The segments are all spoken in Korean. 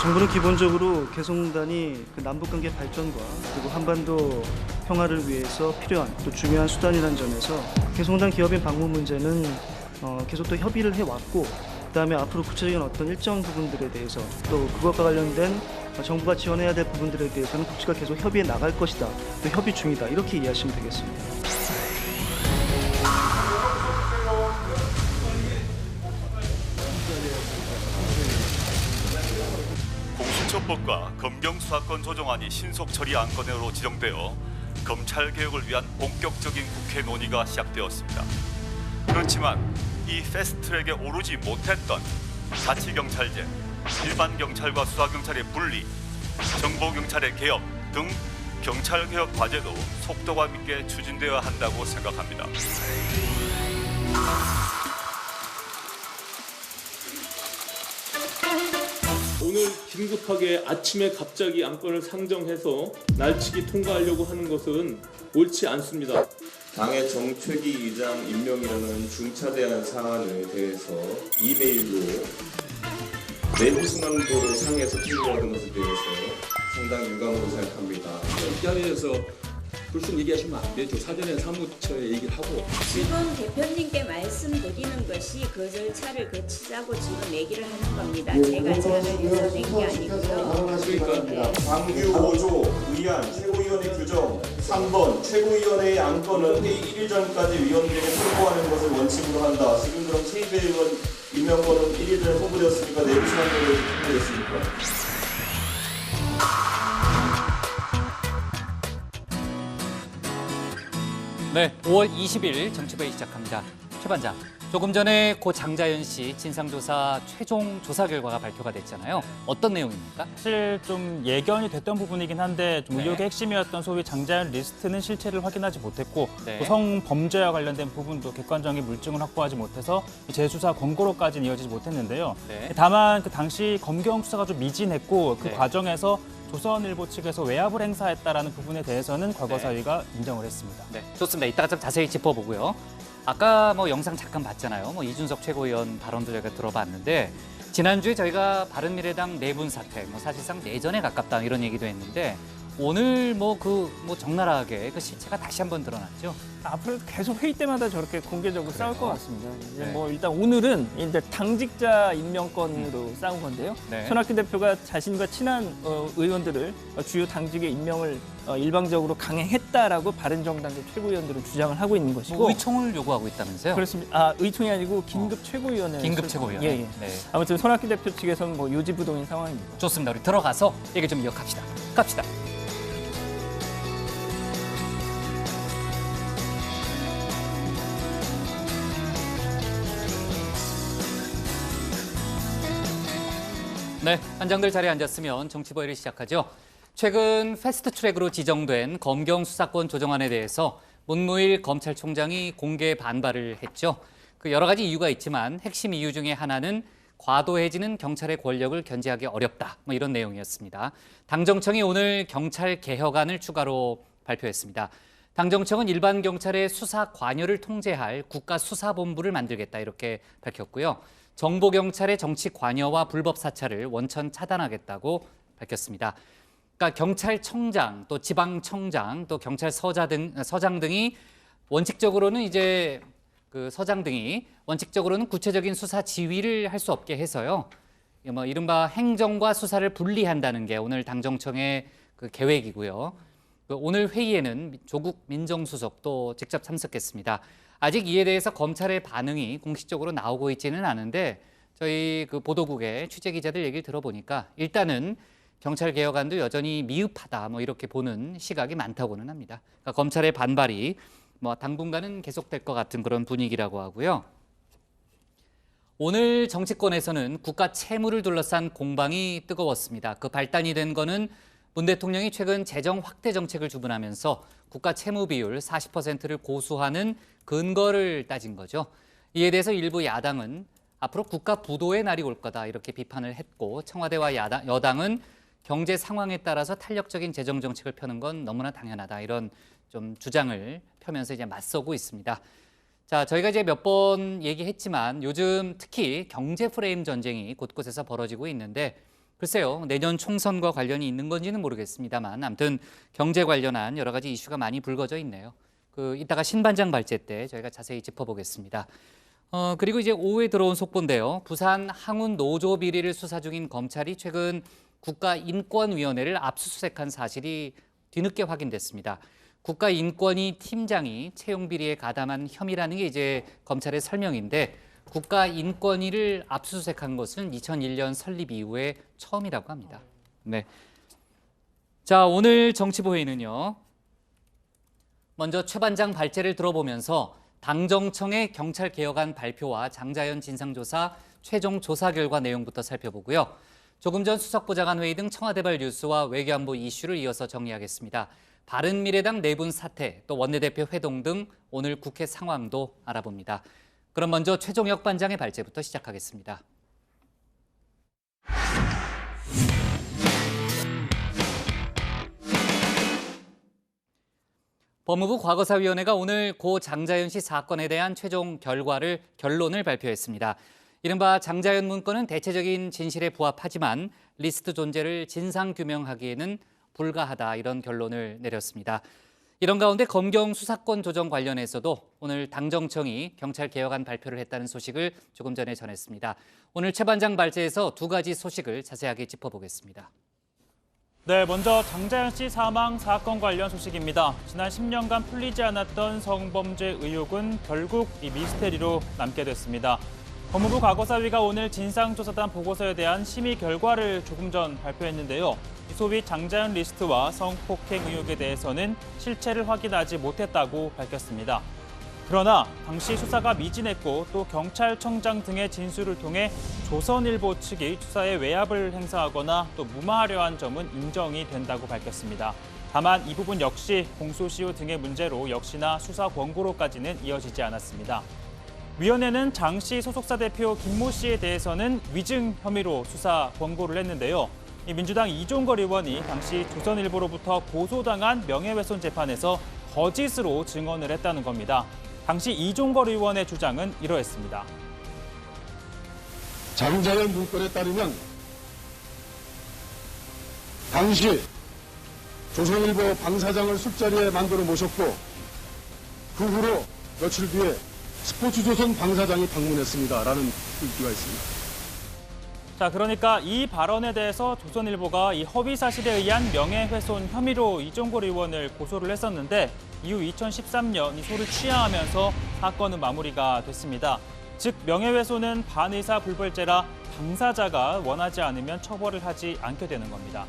정부는 기본적으로 개성공단이 그 남북관계 발전과 그리고 한반도 평화를 위해서 필요한 또 중요한 수단이라는 점에서 개성공단 기업인 방문 문제는 계속 또 협의를 해왔고, 그다음에 앞으로 구체적인 어떤 일정 부분들에 대해서 또 그것과 관련된 정부가 지원해야 될 부분들에 대해서는 국회가 계속 협의해 나갈 것이다, 또 협의 중이다, 이렇게 이해하시면 되겠습니다. 공수처법과 검경수사권 조정안이 신속 처리 안건으로 지정되어 검찰개혁을 위한 본격적인 국회 논의가 시작되었습니다. 그렇지만 이 패스트트랙에 오르지 못했던 자치경찰제, 일반 경찰과 수사경찰의 분리, 정보경찰의 개혁 등 경찰개혁 과제도 속도감 있게 추진되어야 한다고 생각합니다. 오늘 긴급하게 아침에 갑자기 안건을 상정해서 날치기 통과하려고 하는 것은 옳지 않습니다. 당의 정책위 의장 임명이라는 중차대한 사안에 대해서 이메일로 내부 순환도를 상해서 통보하는 것에 대해서 상당히 유감으로 생각합니다. 이 자리에서 불쑥 얘기하시면 안 되죠. 사전에 사무처에 얘기를 하고. 지금 대표님께 말씀드리는 것이 그 절차를 거치자고 지금 얘기를 하는 겁니다. 제가 제안을 해서 낸 게 아니고요. 그러니까 당규 5조 의안 최고위원회 규정 3번 최고위원회의 안건은 회의 1일 전까지 위원들에게 통보하는 것을 원칙으로 한다. 지금 그럼 최희배 의원 임명권은 1일 전에 통보되었으니까 내부 순환도를 통보됐습니까? 네, 5월 20일 정치부회 시작합니다. 최 반장, 조금 전에 고 장자연 씨 진상조사 최종 조사 결과가 발표가 됐잖아요. 어떤 내용입니까? 사실 좀 예견이 됐던 부분이긴 한데 좀 의혹의 핵심이었던 소위 장자연 리스트는 실체를 확인하지 못했고 네. 또 성범죄와 관련된 부분도 객관적인 물증을 확보하지 못해서 재수사 권고로까지는 이어지지 못했는데요. 네. 다만 그 당시 검경 수사가 좀 미진했고 그 네. 과정에서 조선일보 측에서 외압을 행사했다라는 부분에 대해서는 과거 사위가 인정을 했습니다. 네, 좋습니다. 이따가 좀 자세히 짚어보고요. 아까 뭐 영상 잠깐 봤잖아요. 뭐 이준석 최고위원 발언도 저희가 들어봤는데 지난주에 저희가 바른미래당 내분 사태, 뭐 사실상 내전에 가깝다 이런 얘기도 했는데 오늘 뭐 적나라하게 그 실체가 다시 한번 드러났죠. 앞으로 계속 회의 때마다 저렇게 공개적으로 싸울 것 같습니다. 이제 네. 뭐 일단 오늘은 이제 당직자 임명권으로 싸운 건데요. 네. 손학규 대표가 자신과 친한 의원들을 주요 당직에 임명을 일방적으로 강행했다라고 바른정당의 최고위원들은 주장을 하고 있는 것이고. 뭐 의총을 요구하고 있다면서요? 그렇습니다. 아, 의총이 아니고 긴급 최고위원회. 긴급 최고위원회. 예, 예. 네. 아무튼 손학규 대표 측에서는 뭐 요지부동인 상황입니다. 좋습니다. 우리 들어가서 얘기 좀 이어갑시다. 갑시다. 네, 반장들 자리에 앉았으면 정치보회를 시작하죠. 최근 패스트트랙으로 지정된 검경 수사권 조정안에 대해서 문무일 검찰총장이 공개 반발을 했죠. 그 여러 가지 이유가 있지만 핵심 이유 중에 하나는 과도해지는 경찰의 권력을 견제하기 어렵다. 뭐 이런 내용이었습니다. 당정청이 오늘 경찰 개혁안을 추가로 발표했습니다. 당정청은 일반 경찰의 수사 관여를 통제할 국가수사본부를 만들겠다 이렇게 밝혔고요. 정보경찰의 정치 관여와 불법 사찰을 원천 차단하겠다고 밝혔습니다. 그러니까 경찰청장, 또 지방청장, 또 서장 등이 원칙적으로는 이제 그 서장 등이 원칙적으로는 구체적인 수사 지휘를 할 수 없게 해서요. 뭐 이른바 행정과 수사를 분리한다는 게 오늘 당정청의 그 계획이고요. 오늘 회의에는 조국 민정수석도 직접 참석했습니다. 아직 이에 대해서 검찰의 반응이 공식적으로 나오고 있지는 않은데 저희 그 보도국의 취재 기자들 얘기를 들어보니까 일단은 경찰 개혁안도 여전히 미흡하다 뭐 이렇게 보는 시각이 많다고는 합니다. 그러니까 검찰의 반발이 뭐 당분간은 계속될 것 같은 그런 분위기라고 하고요. 오늘 정치권에서는 국가 채무를 둘러싼 공방이 뜨거웠습니다. 그 발단이 된 거는 문 대통령이 최근 재정 확대 정책을 주문하면서 국가 채무 비율 40%를 고수하는 근거를 따진 거죠. 이에 대해서 일부 야당은 앞으로 국가 부도의 날이 올 거다 이렇게 비판을 했고 청와대와 여당은 경제 상황에 따라서 탄력적인 재정 정책을 펴는 건 너무나 당연하다 이런 좀 주장을 펴면서 이제 맞서고 있습니다. 자, 저희가 이제 몇 번 얘기했지만 요즘 특히 경제 프레임 전쟁이 곳곳에서 벌어지고 있는데 글쎄요, 내년 총선과 관련이 있는 건지는 모르겠습니다만 아무튼 경제 관련한 여러 가지 이슈가 많이 불거져 있네요. 이따가 신반장 발제 때 저희가 자세히 짚어보겠습니다. 그리고 이제 오후에 들어온 속보인데요. 부산 항운 노조 비리를 수사 중인 검찰이 최근 국가인권위원회를 압수수색한 사실이 뒤늦게 확인됐습니다. 국가인권위 팀장이 채용 비리에 가담한 혐의라는 게 이제 검찰의 설명인데 국가인권위를 압수수색한 것은 2001년 설립 이후에 처음이라고 합니다. 네. 자, 오늘 정치보회는요. 먼저 최 반장 발제를 들어보면서 당정청의 경찰개혁안 발표와 장자연 진상조사 최종 조사 결과 내용부터 살펴보고요. 조금 전 수석보좌관 회의 등 청와대발 뉴스와 외교안보 이슈를 이어서 정리하겠습니다. 바른미래당 내분 사태, 또 원내대표 회동 등 오늘 국회 상황도 알아봅니다. 그럼 먼저 최종혁 반장의 발제부터 시작하겠습니다. 법무부 과거사위원회가 오늘 고 장자연 씨 사건에 대한 최종 결론을 발표했습니다. 이른바 장자연 문건은 대체적인 진실에 부합하지만 리스트 존재를 진상규명하기에는 불가하다, 이런 결론을 내렸습니다. 이런 가운데 검경 수사권 조정 관련해서도 오늘 당정청이 경찰 개혁안 발표를 했다는 소식을 조금 전에 전했습니다. 오늘 최 반장 발제에서 두 가지 소식을 자세하게 짚어보겠습니다. 네, 먼저 장자연 씨 사망 사건 관련 소식입니다. 지난 10년간 풀리지 않았던 성범죄 의혹은 결국 이 미스테리로 남게 됐습니다. 법무부 과거사위가 오늘 진상조사단 보고서에 대한 심의 결과를 조금 전 발표했는데요. 소위 장자연 리스트와 성폭행 의혹에 대해서는 실체를 확인하지 못했다고 밝혔습니다. 그러나 당시 수사가 미진했고 또 경찰청장 등의 진술을 통해 조선일보 측이 수사에 외압을 행사하거나 또 무마하려 한 점은 인정이 된다고 밝혔습니다. 다만 이 부분 역시 공소시효 등의 문제로 역시나 수사 권고로까지는 이어지지 않았습니다. 위원회는 장 씨 소속사 대표 김모 씨에 대해서는 위증 혐의로 수사 권고를 했는데요. 이 민주당 이종걸 의원이 당시 조선일보로부터 고소당한 명예훼손 재판에서 거짓으로 증언을 했다는 겁니다. 당시 이종걸 의원의 주장은 이러했습니다. 장자연 문건에 따르면 당시 조선일보 방사장을 술자리에 만들어 모셨고 그 후로 며칠 뒤에 스포츠조선 방사장이 방문했습니다라는 글귀가 있습니다. 자, 그러니까 이 발언에 대해서 조선일보가 이 허위 사실에 의한 명예훼손 혐의로 이종걸 의원을 고소를 했었는데 이후 2013년 이 소를 취하하면서 사건은 마무리가 됐습니다. 즉 명예훼손은 반의사 불벌죄라 당사자가 원하지 않으면 처벌을 하지 않게 되는 겁니다.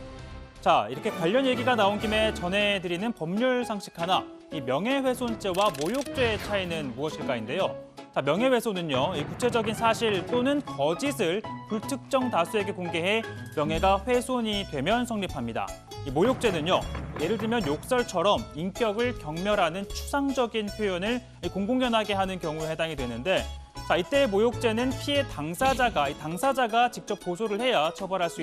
자, 이렇게 관련 얘기가 나온 김에 전해드리는 법률 상식 하나, 이 명예훼손죄와 모욕죄의 차이는 무엇일까인데요. 자, 명예훼손은요, 이 구체적인 사실 또는 거짓을 불특정 다수에게 공개해 명예가 훼손이 되면 성립합니다. 이 모욕죄는요, 예를 들면 욕설처럼 인격을 경멸하는 추상적인 표현을 공공연하게 하는 경우에 해당이 되는데, 자, 이때 모욕죄는 피해 당사자가 직접 고소를 해야 처벌할 수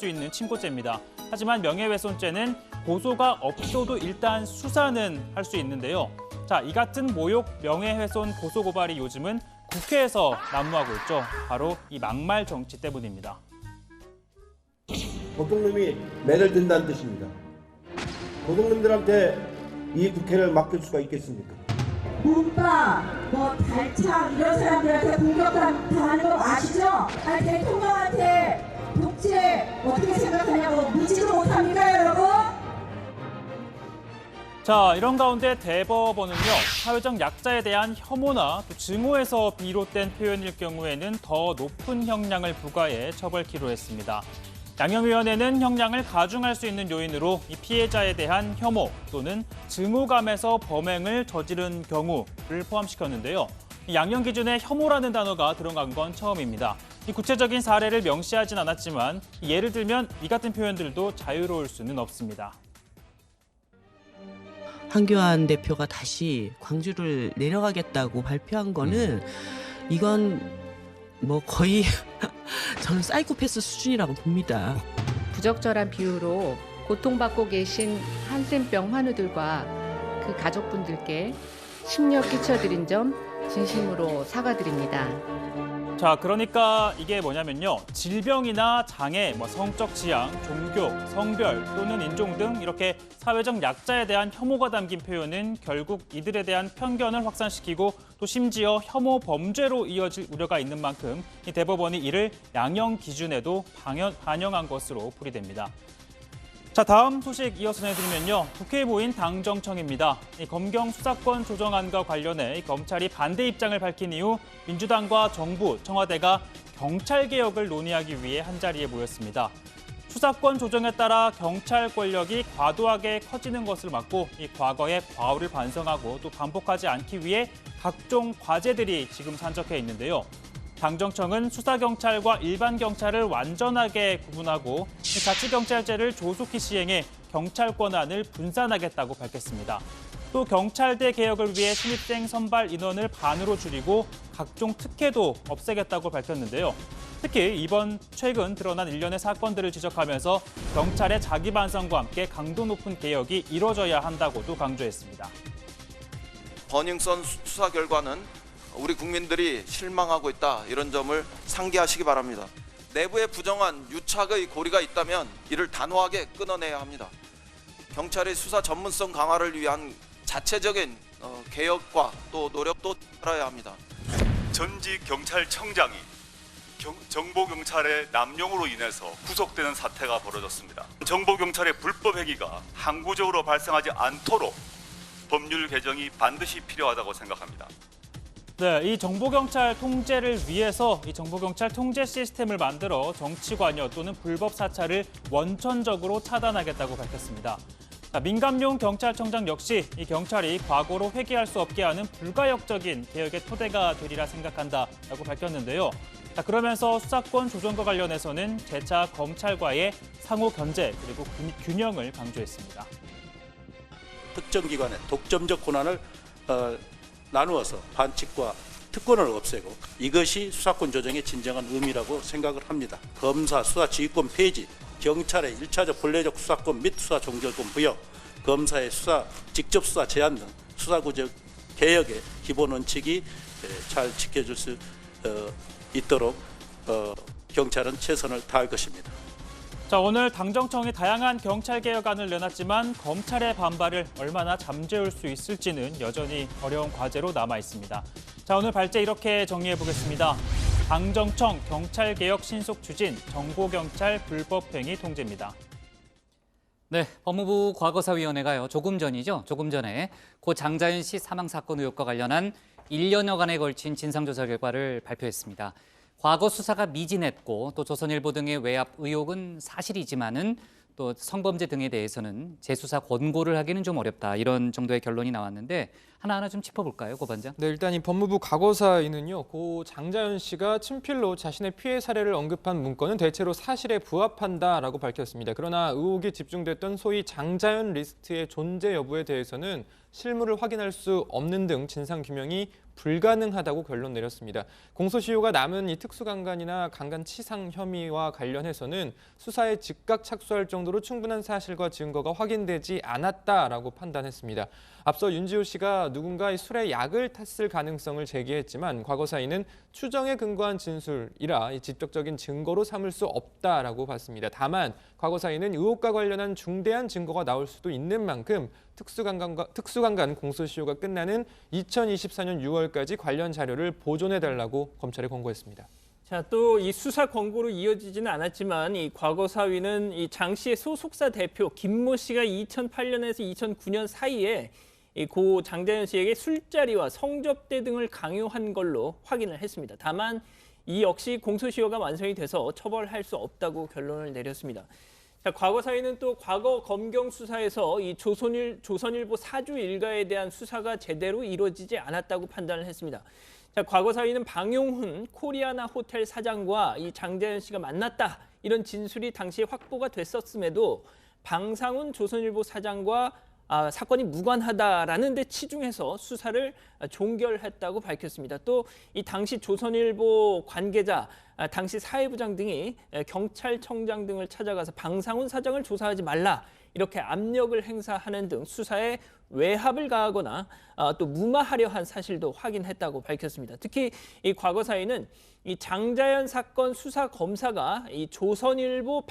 있는 친고죄입니다. 하지만 명예훼손죄는 고소가 없어도 일단 수사는 할 수 있는데요. 자, 이 같은 모욕, 명예훼손 고소고발이 요즘은 국회에서 난무하고 있죠. 바로 이 막말 정치 때문입니다. 도둑놈이 매를 든다는 뜻입니다. 도둑놈들한테 이 국회를 맡길 수가 있겠습니까? 문파, 달창 이런 사람들한테 공격당하는 거 아시죠? 아니 대통령한테 독재 어떻게 생각하냐고 묻지도 못합니까, 여러분? 자, 이런 가운데 대법원은요, 사회적 약자에 대한 혐오나 또 증오에서 비롯된 표현일 경우에는 더 높은 형량을 부과해 처벌키로 했습니다. 양형위원회는 형량을 가중할 수 있는 요인으로 이 피해자에 대한 혐오 또는 증오감에서 범행을 저지른 경우를 포함시켰는데요. 이 양형 기준에 혐오라는 단어가 들어간 건 처음입니다. 이 구체적인 사례를 명시하진 않았지만 예를 들면 이 같은 표현들도 자유로울 수는 없습니다. 황교안 대표가 다시 광주를 내려가겠다고 발표한 거는 이건 뭐 거의 저는 사이코패스 수준이라고 봅니다. 부적절한 비유로 고통받고 계신 한센병 환우들과 그 가족분들께 심려 끼쳐드린 점 진심으로 사과드립니다. 자, 그러니까 이게 뭐냐면요. 질병이나 장애, 성적 지향, 종교, 성별 또는 인종 등 이렇게 사회적 약자에 대한 혐오가 담긴 표현은 결국 이들에 대한 편견을 확산시키고 또 심지어 혐오 범죄로 이어질 우려가 있는 만큼 이 대법원이 이를 양형 기준에도 반영한 것으로 풀이됩니다. 자, 다음 소식 이어서 전해드리면요. 국회에 모인 당정청입니다. 이 검경 수사권 조정안과 관련해 검찰이 반대 입장을 밝힌 이후 민주당과 정부, 청와대가 경찰 개혁을 논의하기 위해 한자리에 모였습니다. 수사권 조정에 따라 경찰 권력이 과도하게 커지는 것을 막고 이 과거의 과오를 반성하고 또 반복하지 않기 위해 각종 과제들이 지금 산적해 있는데요. 당정청은 수사경찰과 일반경찰을 완전하게 구분하고 자치경찰제를 조속히 시행해 경찰 권한을 분산하겠다고 밝혔습니다. 또 경찰대 개혁을 위해 신입생 선발 인원을 반으로 줄이고 각종 특혜도 없애겠다고 밝혔는데요. 특히 이번 최근 드러난 일련의 사건들을 지적하면서 경찰의 자기 반성과 함께 강도 높은 개혁이 이뤄져야 한다고도 강조했습니다. 버닝썬 수사 결과는 우리 국민들이 실망하고 있다, 이런 점을 상기하시기 바랍니다. 내부에 부정한 유착의 고리가 있다면 이를 단호하게 끊어내야 합니다. 경찰의 수사 전문성 강화를 위한 자체적인 개혁과 또 노력도 따라야 합니다. 전직 경찰청장이 정보경찰의 남용으로 인해서 구속되는 사태가 벌어졌습니다. 정보경찰의 불법 행위가 항구적으로 발생하지 않도록 법률 개정이 반드시 필요하다고 생각합니다. 네, 이 정보경찰 통제를 위해서 이 정보경찰 통제 시스템을 만들어 정치 관여 또는 불법 사찰을 원천적으고 차단하겠다고 밝혔습니다. 자, 민감용 경찰청장 역시 이 경찰이 과거로 회귀할 수 없게 하는 불가역적인 개혁의 토대가 되리라 생각한다라고 밝혔는데요. 자, 그러면서 수사권 조정과 관련해서는 재차 검찰과의 상호 견제 그리고 균형을 강조했습니다. 특정 기관의 독점적 권한을 나누어서 반칙과 특권을 없애고 이것이 수사권 조정의 진정한 의미라고 생각을 합니다. 검사 수사 지휘권 폐지, 경찰의 1차적 본래적 수사권 및 수사 종결권 부여, 검사의 직접 수사 제한 등 수사구조 개혁의 기본 원칙이 잘 지켜질 수 있도록 경찰은 최선을 다할 것입니다. 자, 오늘 당정청이 다양한 경찰 개혁안을 내놨지만 검찰의 반발을 얼마나 잠재울 수 있을지는 여전히 어려운 과제로 남아 있습니다. 자, 오늘 발제 이렇게 정리해 보겠습니다. 당정청 경찰 개혁 신속 추진, 정보경찰 불법행위 통제입니다. 네, 법무부 과거사위원회가요. 조금 전에 고 장자연 씨 사망 사건 의혹과 관련한 1년여간에 걸친 진상조사 결과를 발표했습니다. 과거 수사가 미진했고 또 조선일보 등의 외압 의혹은 사실이지만은 또 성범죄 등에 대해서는 재수사 권고를 하기는 좀 어렵다, 이런 정도의 결론이 나왔는데 하나하나 좀 짚어볼까요, 고 반장? 네, 일단 이 법무부 과거사위는요, 고 장자연 씨가 친필로 자신의 피해 사례를 언급한 문건은 대체로 사실에 부합한다라고 밝혔습니다. 그러나 의혹이 집중됐던 소위 장자연 리스트의 존재 여부에 대해서는 실물을 확인할 수 없는 등 진상규명이 불가능하다고 결론 내렸습니다. 공소시효가 남은 이 특수강간이나 강간치상 혐의와 관련해서는 수사에 즉각 착수할 정도로 충분한 사실과 증거가 확인되지 않았다라고 판단했습니다. 앞서 윤지호 씨가 누군가의 술에 약을 탔을 가능성을 제기했지만 과거사위는 추정에 근거한 진술이라 이 직접적인 증거로 삼을 수 없다라고 봤습니다. 다만 과거사위는 의혹과 관련한 중대한 증거가 나올 수도 있는 만큼 특수강간 공소시효가 끝나는 2024년 6월까지 관련 자료를 보존해달라고 검찰에 권고했습니다. 자, 또 이 수사 권고로 이어지지는 않았지만 이 과거사위는 이 장 씨의 소속사 대표 김모 씨가 2008년에서 2009년 사이에 이 고 장자연 씨에게 술자리와 성접대 등을 강요한 걸로 확인을 했습니다. 다만 이 역시 공소시효가 완성이 돼서 처벌할 수 없다고 결론을 내렸습니다. 자, 과거사위는 또 과거 검경 수사에서 이 조선일보 사주 일가에 대한 수사가 제대로 이루어지지 않았다고 판단을 했습니다. 자, 과거사위는 방용훈 코리아나 호텔 사장과 이 장자연 씨가 만났다, 이런 진술이 당시에 확보가 됐었음에도 방상훈 조선일보 사장과 사건이 무관하다라는 데 치중해서 수사를 종결했다고 밝혔습니다. 또 이 당시 조선일보 관계자, 당시 사회부장 등이 경찰청장 등을 찾아가서 방상훈 사장을 조사하지 말라 이렇게 압력을 행사하는 등 수사에 외압을 가하거나 또 무마하려 한 사실도 확인했다고 밝혔습니다. 특히 이 과거 사이는 이 장자연 사건 수사 검사가 이 조선일보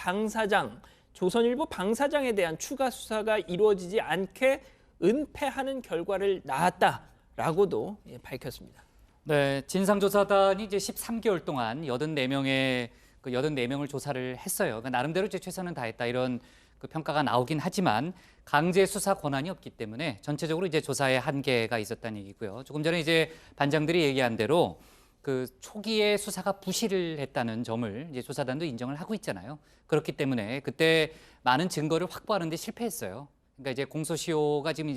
방사장에 대한 추가 수사가 이루어지지 않게 은폐하는 결과를 낳았다라고도 밝혔습니다. 네, 진상조사단이 이제 13개월 동안 84명을 조사를 했어요. 그러니까 나름대로 이제 최선은 다했다 이런 그 평가가 나오긴 하지만 강제 수사 권한이 없기 때문에 전체적으로 이제 조사에 한계가 있었다는 얘기고요. 조금 전에 이제 반장들이 얘기한 대로 그 초기에 수사가 부실을 했다는 점을 이제 조사단도 인정을 하고 있잖아요. 그렇기 때문에 그때 많은 증거를 확보하는 데 실패했어요. 그러니까 이제 공소시효가 지금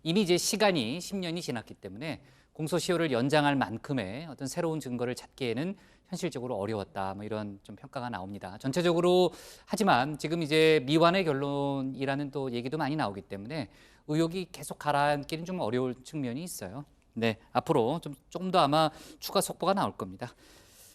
이미 이제 시간이 10년이 지났기 때문에 공소시효를 연장할 만큼의 어떤 새로운 증거를 찾기에는 현실적으로 어려웠다. 뭐 이런 좀 평가가 나옵니다. 전체적으로 하지만 지금 이제 미완의 결론이라는 또 얘기도 많이 나오기 때문에 의혹이 계속 가라앉기는 좀 어려울 측면이 있어요. 네, 앞으로 조금 더 아마 추가 속보가 나올 겁니다.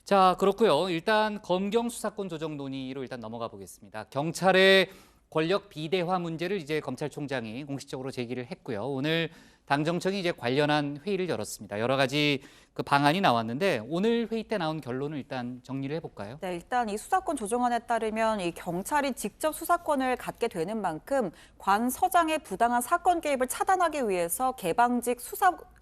자, 그렇고요. 일단 검경 수사권 조정 논의로 일단 넘어가 보겠습니다. 경찰의 권력 비대화 문제를 이제 검찰총장이 공식적으로 제기를 했고요. 오늘 당정청이 이제 관련한 회의를 열었습니다. 여러 가지 그 방안이 나왔는데 오늘 회의 때 나온 결론을 일단 정리를 해볼까요? 네, 일단 이 수사권 조정안에 따르면 이 경찰이 직접 수사권을 갖게 되는 만큼 관 서장의 부당한 사건 개입을 차단하기 위해서 개방직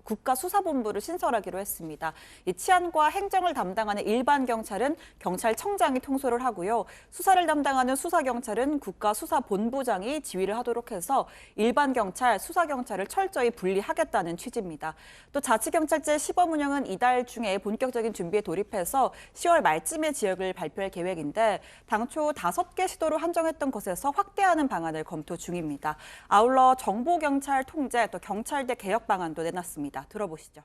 국가수사본부를 신설하기로 했습니다. 이 치안과 행정을 담당하는 일반 경찰은 경찰청장이 통솔을 하고요. 수사를 담당하는 수사경찰은 국가수사본부장이 지휘를 하도록 해서 일반 경찰, 수사경찰을 철저히 분리하겠다는 취지입니다. 또 자치경찰제 시범 운영은 이달 중에 본격적인 준비에 돌입해서 10월 말쯤에 지역을 발표할 계획인데 당초 5개 시도로 한정했던 곳에서 확대하는 방안을 검토 중입니다. 아울러 정보경찰 통제, 또 경찰대 개혁 방안도 내놨습니다. 들어보시죠.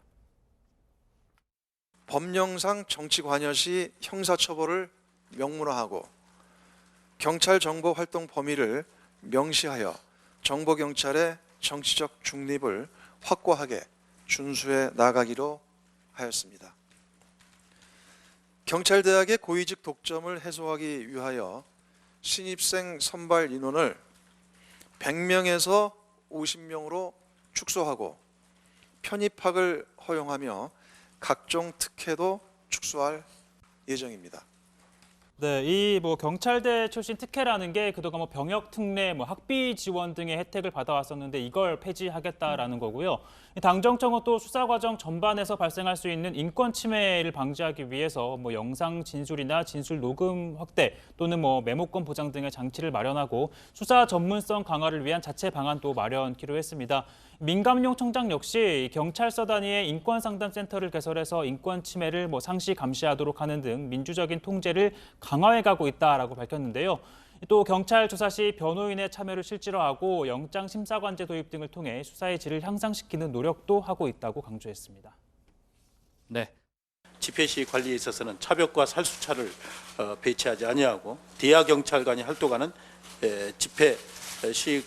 법령상 정치 관여 시 형사처벌을 명문화하고 경찰 정보 활동 범위를 명시하여 정보경찰의 정치적 중립을 확고하게 준수해 나가기로 하였습니다. 경찰대학의 고위직 독점을 해소하기 위하여 신입생 선발 인원을 100명에서 50명으로 축소하고 편입학을 허용하며 각종 특혜도 축소할 예정입니다. 네, 이 경찰대 출신 특혜라는 게 그동안 병역 특례, 학비 지원 등의 혜택을 받아왔었는데 이걸 폐지하겠다라는 거고요. 당정청은 또 수사 과정 전반에서 발생할 수 있는 인권 침해를 방지하기 위해서 영상 진술이나 진술 녹음 확대 또는 메모권 보장 등의 장치를 마련하고 수사 전문성 강화를 위한 자체 방안도 마련키로 했습니다. 민감용 청장 역시 경찰서 단위의 인권상담센터를 개설해서 인권 침해를 상시 감시하도록 하는 등 민주적인 통제를 강화해가고 있다라고 밝혔는데요. 또 경찰 조사 시 변호인의 참여를 실제로 하고 영장 심사관제 도입 등을 통해 수사의 질을 향상시키는 노력도 하고 있다고 강조했습니다. 네. 집회 시 관리에 있어서는 차벽과 살수차를 배치하지 아니하고 대하 경찰관이 활동하는 집회 시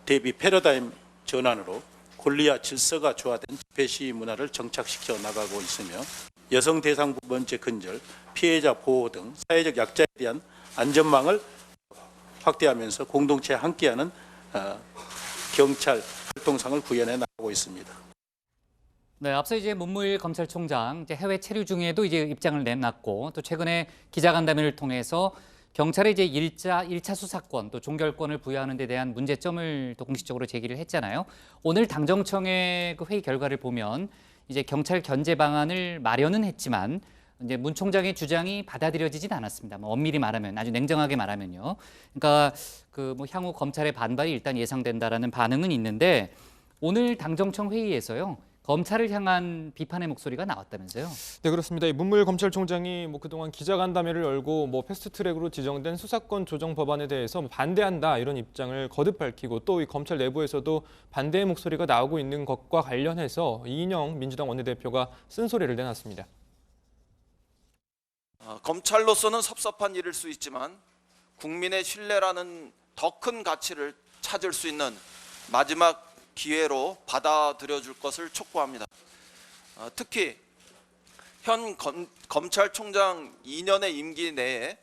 대비 패러다임 전환으로 권리와 질서가 조화된 집회 시 문화를 정착시켜 나가고 있으며 여성 대상 번째 근절, 피해자 보호 등 사회적 약자에 대한 안전망을 확대하면서 공동체 함께하는 경찰 활동상을 구현해 나가고 있습니다. 네, 앞서 이제 문무일 검찰총장 해외 체류 중에도 이제 입장을 내놨고 또 최근에 기자간담회를 통해서 경찰의 이제 1차 수사권 또 종결권을 부여하는 데 대한 문제점을 또 공식적으로 제기를 했잖아요. 오늘 당정청의 그 회의 결과를 보면 이제 경찰 견제 방안을 마련은 했지만 이제 문 총장의 주장이 받아들여지진 않았습니다. 엄밀히 말하면 아주 냉정하게 말하면요. 그러니까 향후 검찰의 반발이 일단 예상된다라는 반응은 있는데 오늘 당정청 회의에서요. 검찰을 향한 비판의 목소리가 나왔다면서요? 네, 그렇습니다. 이 문무일 검찰총장이 그동안 기자간담회를 열고 패스트트랙으로 지정된 수사권 조정 법안에 대해서 반대한다 이런 입장을 거듭 밝히고 또 이 검찰 내부에서도 반대의 목소리가 나오고 있는 것과 관련해서 이인영 민주당 원내대표가 쓴소리를 내놨습니다. 검찰로서는 섭섭한 일일 수 있지만 국민의 신뢰라는 더 큰 가치를 찾을 수 있는 마지막 기회로 받아들여줄 것을 촉구합니다. 특히 현 검찰총장 2년의 임기 내에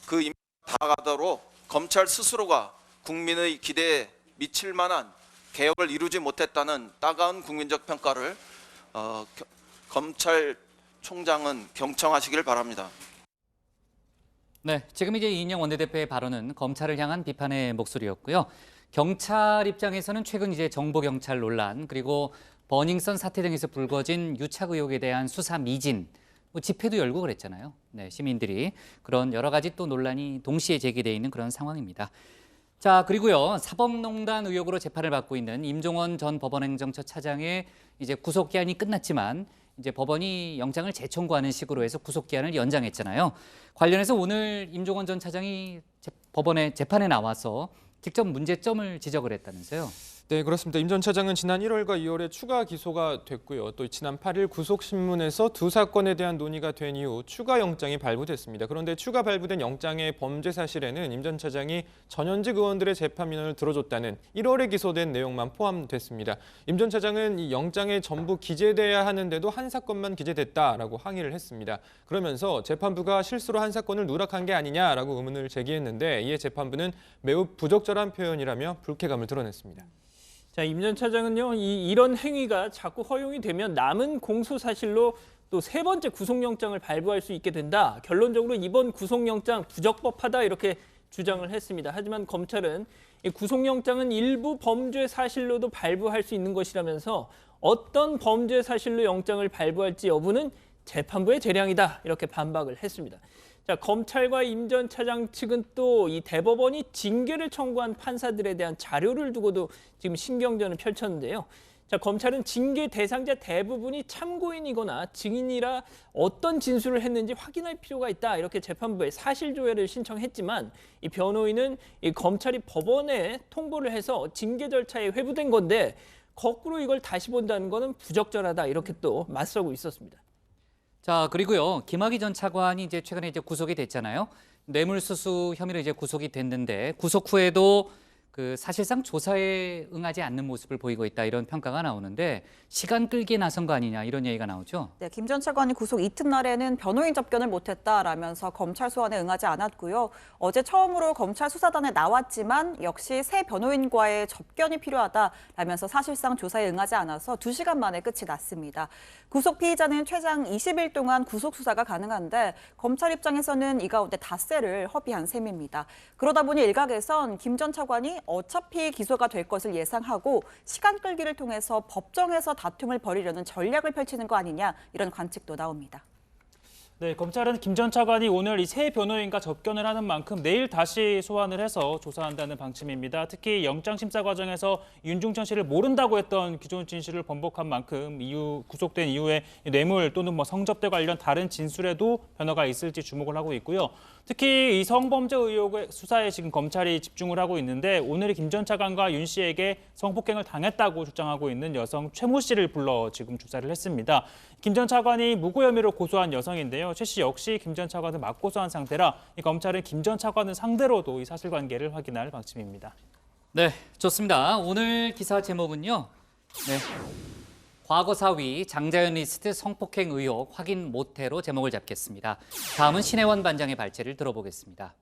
그 임기가 다가가도록 검찰 스스로가 국민의 기대에 미칠 만한 개혁을 이루지 못했다는 따가운 국민적 평가를 검찰총장은 경청하시길 바랍니다. 네, 지금 이제 이인영 원내대표의 발언은 검찰을 향한 비판의 목소리였고요. 경찰 입장에서는 최근 이제 정보경찰 논란 그리고 버닝썬 사태 등에서 불거진 유착 의혹에 대한 수사 미진, 집회도 열고 그랬잖아요. 네, 시민들이 그런 여러 가지 또 논란이 동시에 제기돼 있는 그런 상황입니다. 자, 그리고요. 사법농단 의혹으로 재판을 받고 있는 임종원 전 법원행정처 차장의 이제 구속기한이 끝났지만 이제 법원이 영장을 재청구하는 식으로 해서 구속기한을 연장했잖아요. 관련해서 오늘 임종원 전 차장이 법원의 재판에 나와서 직접 문제점을 지적을 했다면서요. 네, 그렇습니다. 임 전 차장은 지난 1월과 2월에 추가 기소가 됐고요. 또 지난 8일 구속신문에서 두 사건에 대한 논의가 된 이후 추가 영장이 발부됐습니다. 그런데 추가 발부된 영장의 범죄 사실에는 임 전 차장이 전현직 의원들의 재판 민원을 들어줬다는 1월에 기소된 내용만 포함됐습니다. 임 전 차장은 이 영장에 전부 기재돼야 하는데도 한 사건만 기재됐다라고 항의를 했습니다. 그러면서 재판부가 실수로 한 사건을 누락한 게 아니냐라고 의문을 제기했는데 이에 재판부는 매우 부적절한 표현이라며 불쾌감을 드러냈습니다. 자, 임 전 차장은요, 이런 행위가 자꾸 허용이 되면 남은 공소 사실로 또 세 번째 구속영장을 발부할 수 있게 된다. 결론적으로 이번 구속영장 부적법하다 이렇게 주장을 했습니다. 하지만 검찰은 이 구속영장은 일부 범죄 사실로도 발부할 수 있는 것이라면서 어떤 범죄 사실로 영장을 발부할지 여부는 재판부의 재량이다 이렇게 반박을 했습니다. 자, 검찰과 임 전 차장 측은 또 이 대법원이 징계를 청구한 판사들에 대한 자료를 두고도 지금 신경전을 펼쳤는데요. 자, 검찰은 징계 대상자 대부분이 참고인이거나 증인이라 어떤 진술을 했는지 확인할 필요가 있다 이렇게 재판부에 사실조회를 신청했지만 이 변호인은 이 검찰이 법원에 통보를 해서 징계 절차에 회부된 건데 거꾸로 이걸 다시 본다는 거는 부적절하다 이렇게 또 맞서고 있었습니다. 자, 그리고요. 김학의 전 차관이 이제 최근에 이제 구속이 됐잖아요. 뇌물수수 혐의로 이제 구속이 됐는데 구속 후에도 그 사실상 조사에 응하지 않는 모습을 보이고 있다 이런 평가가 나오는데 시간 끌기에 나선 거 아니냐 이런 얘기가 나오죠. 네, 김 전 차관이 구속 이튿날에는 변호인 접견을 못했다라면서 검찰 소환에 응하지 않았고요. 어제 처음으로 검찰 수사단에 나왔지만 역시 새 변호인과의 접견이 필요하다라면서 사실상 조사에 응하지 않아서 2시간 만에 끝이 났습니다. 구속 피의자는 최장 20일 동안 구속 수사가 가능한데 검찰 입장에서는 이 가운데 닷새를 허비한 셈입니다. 그러다 보니 일각에선 김 전 차관이 어차피 기소가 될 것을 예상하고 시간 끌기를 통해서 법정에서 다툼을 벌이려는 전략을 펼치는 거 아니냐 이런 관측도 나옵니다. 네, 검찰은 김 전 차관이 오늘 이 새 변호인과 접견을 하는 만큼 내일 다시 소환을 해서 조사한다는 방침입니다. 특히 영장심사 과정에서 윤중천 씨를 모른다고 했던 기존 진술을 번복한 만큼 구속된 이후에 뇌물 또는 성접대 관련 다른 진술에도 변화가 있을지 주목을 하고 있고요. 특히 이 성범죄 의혹의 수사에 지금 검찰이 집중을 하고 있는데 오늘 김 전 차관과 윤 씨에게 성폭행을 당했다고 주장하고 있는 여성 최모 씨를 불러 지금 조사를 했습니다. 김 전 차관이 무고 혐의로 고소한 여성인데요. 최 씨 역시 김 전 차관을 맞고소한 상태라 이 검찰은 김 전 차관을 상대로도 이 사실관계를 확인할 방침입니다. 네, 좋습니다. 오늘 기사 제목은요. 네. 과거 사위 장자연 리스트 성폭행 의혹 확인 못해로 제목을 잡겠습니다. 다음은 신혜원 반장의 발제를 들어보겠습니다.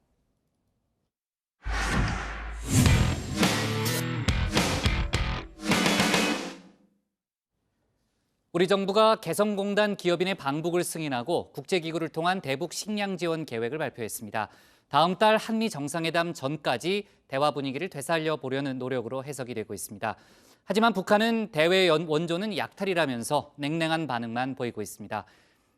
우리 정부가 개성공단 기업인의 방북을 승인하고 국제기구를 통한 대북 식량 지원 계획을 발표했습니다. 다음 달 한미 정상회담 전까지 대화 분위기를 되살려 보려는 노력으로 해석이 되고 있습니다. 하지만 북한은 대외 원조는 약탈이라면서 냉랭한 반응만 보이고 있습니다.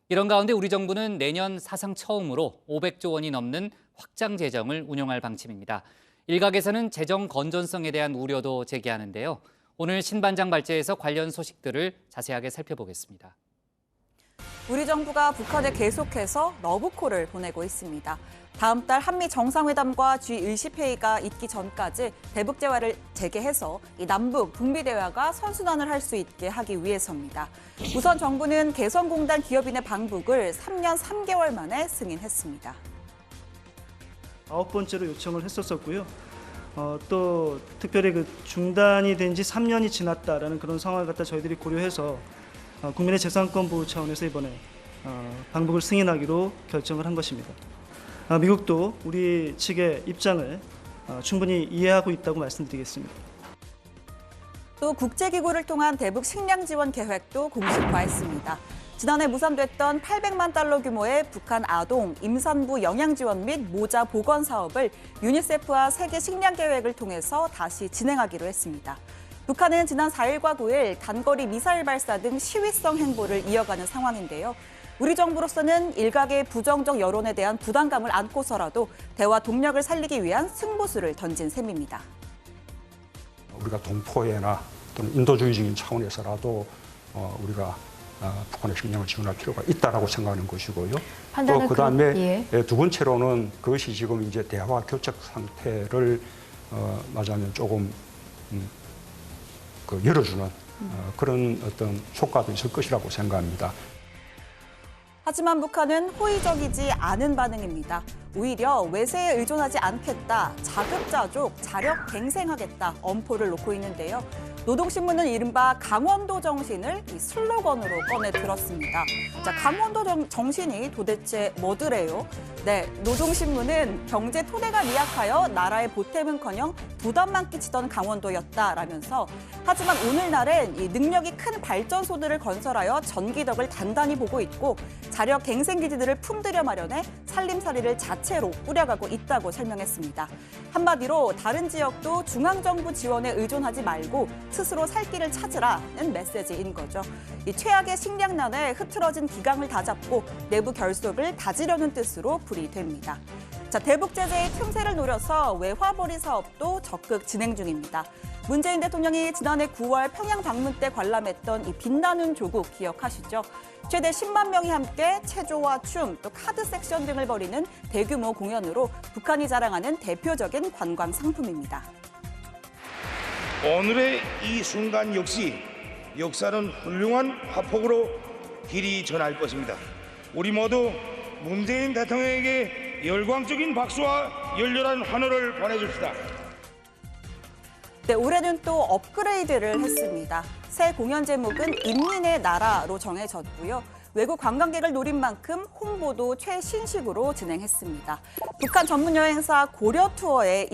이런 가운데 우리 정부는 내년 사상 처음으로 500조 원이 넘는 확장 재정을 운용할 방침입니다. 일각에서는 재정 건전성에 대한 우려도 제기하는데요. 오늘 신 반장 발제에서 관련 소식들을 자세하게 살펴보겠습니다. 우리 정부가 북한에 계속해서 러브콜을 보내고 있습니다. 다음 달 한미 정상회담과 G20회의가 있기 전까지 대북 대화를 재개해서 이 남북 북미 대화가 선순환을 할 수 있게 하기 위해서입니다. 우선 정부는 개성공단 기업인의 방북을 3년 3개월 만에 승인했습니다. 9번째로 요청을 했었고요. 또 특별히 그 중단이 된 지 3년이 지났다라는 그런 상황을 갖다 저희들이 고려해서 국민의 재산권 보호 차원에서 이번에 방북을 승인하기로 결정을 한 것입니다. 미국도 우리 측의 입장을 충분히 이해하고 있다고 말씀드리겠습니다. 또 국제기구를 통한 대북 식량 지원 계획도 공식화했습니다. 지난해 무산됐던 800만 달러 규모의 북한 아동, 임산부 영양 지원 및 모자 보건 사업을 유니세프와 세계 식량 계획을 통해서 다시 진행하기로 했습니다. 북한은 지난 4일과 9일 단거리 미사일 발사 등 시위성 행보를 이어가는 상황인데요. 우리 정부로서는 일각의 부정적 여론에 대한 부담감을 안고서라도 대화 동력을 살리기 위한 승부수를 던진 셈입니다. 우리가 동포애나 또는 인도주의적인 차원에서라도 우리가 북한의 식량을 지원할 필요가 있다라고 생각하는 것이고요. 또 그다음에 두 번째로는 그것이 지금 이제 대화 교착 상태를 말하자면 조금 열어주는 그런 어떤 효과도 있을 것이라고 생각합니다. 하지만 북한은 호의적이지 않은 반응입니다. 오히려 외세에 의존하지 않겠다, 자급자족, 자력갱생하겠다 엄포를 놓고 있는데요. 노동신문은 이른바 강원도 정신을 이 슬로건으로 꺼내 들었습니다. 자, 강원도 정신이 도대체 뭐더래요? 네, 노동신문은 경제 토대가 미약하여 나라의 보탬은커녕 부담만 끼치던 강원도였다라면서 하지만 오늘날은 이 능력이 큰 발전소들을 건설하여 전기덕을 단단히 보고 있고 자력 갱생 기지들을 품들여 마련해 살림살이를 자체로 꾸려가고 있다고 설명했습니다. 한마디로 다른 지역도 중앙정부 지원에 의존하지 말고 스스로 살 길을 찾으라는 메시지인 거죠. 이 최악의 식량난에 흐트러진 기강을 다잡고 내부 결속을 다지려는 뜻으로 풀이됩니다. 자, 대북 제재의 틈새를 노려서 외화벌이 사업도 적극 진행 중입니다. 문재인 대통령이 지난해 9월 평양 방문 때 관람했던 이 빛나는 조국 기억하시죠? 최대 10만 명이 함께 체조와 춤, 또 카드 섹션 등을 벌이는 대규모 공연으로 북한이 자랑하는 대표적인 관광 상품입니다. 오늘의 이 순간 역시 역사는 훌륭한 화폭으로 길이 전할 것입니다. 우리 모두 문재인 대통령에게 열광적인 박수와 열렬한 환호를 보내줍시다. 네, 올해는 또 업그레이드를 했습니다. 새 공연 제목은 인민의 나라로 정해졌고요. 외국 관광객을 노린 만큼 홍보도 최신식으로 진행했습니다. 북한 전문 여행사 고려 투어의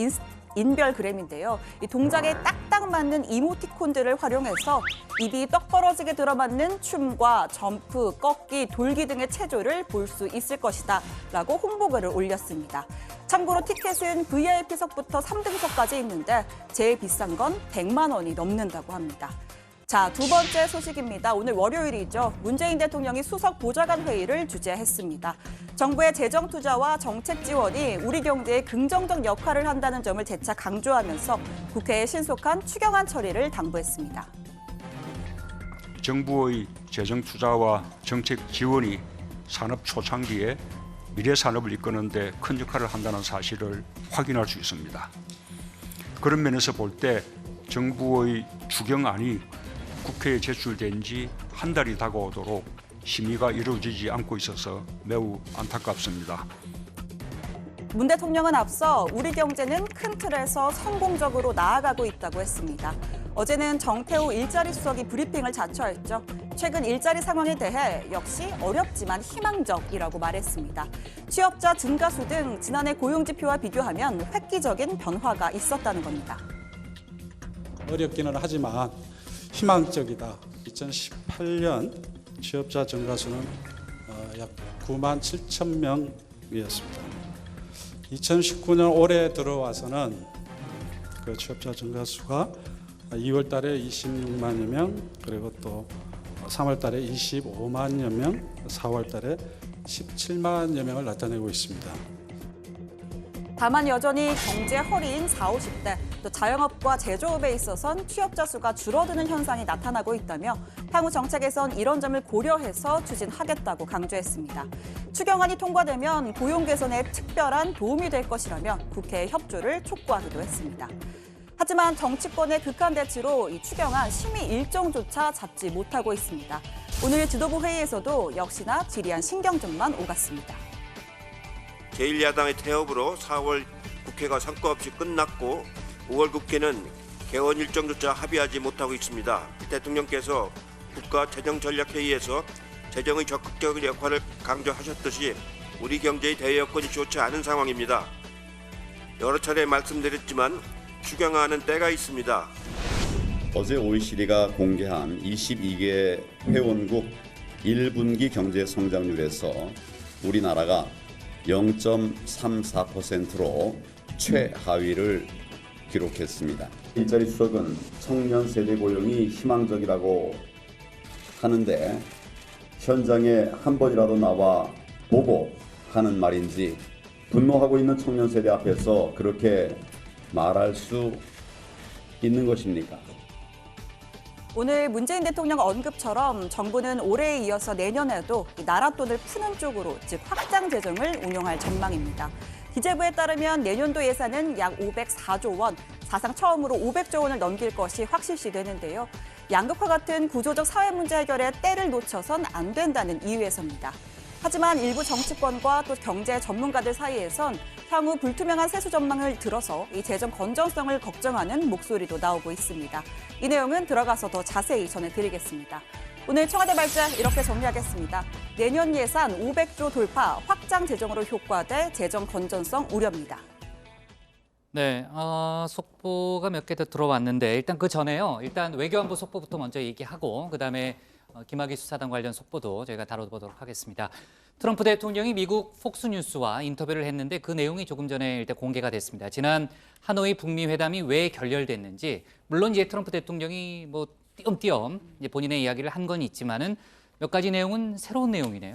인별그램인데요. 이 동작에 딱딱 맞는 이모티콘들을 활용해서 입이 떡 벌어지게 들어맞는 춤과 점프, 꺾기, 돌기 등의 체조를 볼 수 있을 것이다 라고 홍보글을 올렸습니다. 참고로 티켓은 VIP석부터 3등석까지 있는데 제일 비싼 건 100만 원이 넘는다고 합니다. 자, 두 번째 소식입니다. 오늘 월요일이죠. 문재인 대통령이 수석 보좌관 회의를 주재했습니다. 정부의 재정 투자와 정책 지원이 우리 경제에 긍정적 역할을 한다는 점을 재차 강조하면서 국회의 신속한 추경안 처리를 당부했습니다. 정부의 재정 투자와 정책 지원이 산업 초창기에 미래 산업을 이끄는 데 큰 역할을 한다는 사실을 확인할 수 있습니다. 그런 면에서 볼 때 정부의 추경안이 국회에 제출된 지 한 달이 다가오도록 심의가 이루어지지 않고 있어서 매우 안타깝습니다. 문 대통령은 앞서 우리 경제는 큰 틀에서 성공적으로 나아가고 있다고 했습니다. 어제는 정태우 일자리 수석이 브리핑을 자처했죠. 최근 일자리 상황에 대해 역시 어렵지만 희망적이라고 말했습니다. 취업자 증가수 등 지난해 고용 지표와 비교하면 획기적인 변화가 있었다는 겁니다. 어렵기는 하지만 희망적이다. 2018년 취업자 증가수는 약 9만 7천 명이었습니다. 2019년 올해 들어와서는 그 취업자 증가수가 2월 달에 26만여 명, 그리고 또 3월 달에 25만여 명, 4월 달에 17만여 명을 나타내고 있습니다. 다만 여전히 경제 허리인 40, 50대, 또 자영업과 제조업에 있어선 취업자 수가 줄어드는 현상이 나타나고 있다며 향후 정책에선 이런 점을 고려해서 추진하겠다고 강조했습니다. 추경안이 통과되면 고용 개선에 특별한 도움이 될 것이라며 국회의 협조를 촉구하기도 했습니다. 하지만 정치권의 극한 대치로 이 추경안 심의 일정조차 잡지 못하고 있습니다. 오늘 지도부 회의에서도 역시나 지리한 신경전만 오갔습니다. 제1야당의 태업으로 4월 국회가 성과 없이 끝났고 5월 국회는 개원 일정조차 합의하지 못하고 있습니다. 대통령께서 국가재정전략회의에서 재정의 적극적인 역할을 강조하셨듯이 우리 경제의 대외 여건이 좋지 않은 상황입니다. 여러 차례 말씀드렸지만 추경하는 때가 있습니다. 어제 OECD가 공개한 22개 회원국 1분기 경제 성장률에서 우리나라가 0.34%로 최하위를 기록했습니다. 일자리 수석은 청년 세대 고용이 희망적이라고 하는데 현장에 한 번이라도 나와 보고 하는 말인지 분노하고 있는 청년 세대 앞에서 그렇게 말할 수 있는 것입니까? 오늘 문재인 대통령 언급처럼 정부는 올해에 이어서 내년에도 나라 돈을 푸는 쪽으로, 즉 확장 재정을 운용할 전망입니다. 기재부에 따르면 내년도 예산은 약 504조 원, 사상 처음으로 500조 원을 넘길 것이 확실시되는데요. 양극화 같은 구조적 사회 문제 해결에 때를 놓쳐선 안 된다는 이유에서입니다. 하지만 일부 정치권과 또 경제 전문가들 사이에선 향후 불투명한 세수 전망을 들어서 이 재정 건전성을 걱정하는 목소리도 나오고 있습니다. 이 내용은 들어가서 더 자세히 전해드리겠습니다. 오늘 청와대 발제 이렇게 정리하겠습니다. 내년 예산 500조 돌파, 확장 재정으로 효과될 재정 건전성 우려입니다. 네, 속보가 몇 개 더 들어왔는데 일단 그 전에요. 일단 외교안보 속보부터 먼저 얘기하고 그다음에 김학의 수사단 관련 속보도 저희가 다뤄보도록 하겠습니다. 트럼프 대통령이 미국 폭스뉴스와 인터뷰를 했는데 그 내용이 조금 전에 일단 공개가 됐습니다. 지난 하노이 북미 회담이 왜 결렬됐는지, 물론 이제 트럼프 대통령이 뭐 띄엄띄엄 이제 본인의 이야기를 한 건 있지만은 몇 가지 내용은 새로운 내용이네요.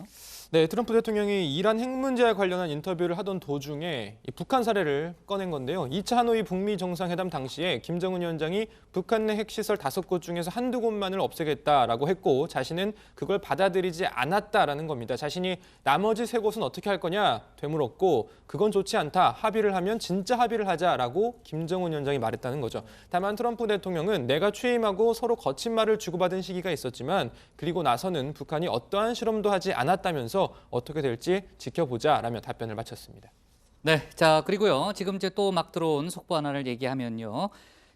네, 트럼프 대통령이 이란 핵 문제와 관련한 인터뷰를 하던 도중에 북한 사례를 꺼낸 건데요. 2차 하노이 북미 정상회담 당시에 김정은 위원장이 북한 내 핵시설 5곳 중에서 한두 곳만을 없애겠다라고 했고 자신은 그걸 받아들이지 않았다라는 겁니다. 자신이 나머지 3곳은 어떻게 할 거냐 되물었고 그건 좋지 않다. 합의를 하면 진짜 합의를 하자라고 김정은 위원장이 말했다는 거죠. 다만 트럼프 대통령은 내가 취임하고 서로 거친 말을 주고받은 시기가 있었지만 그리고 나서는 북한이 어떠한 실험도 하지 않았다면서 어떻게 될지 지켜보자라며 답변을 마쳤습니다. 네, 자 그리고요. 지금 이제 또 막 들어온 속보 하나를 얘기하면요.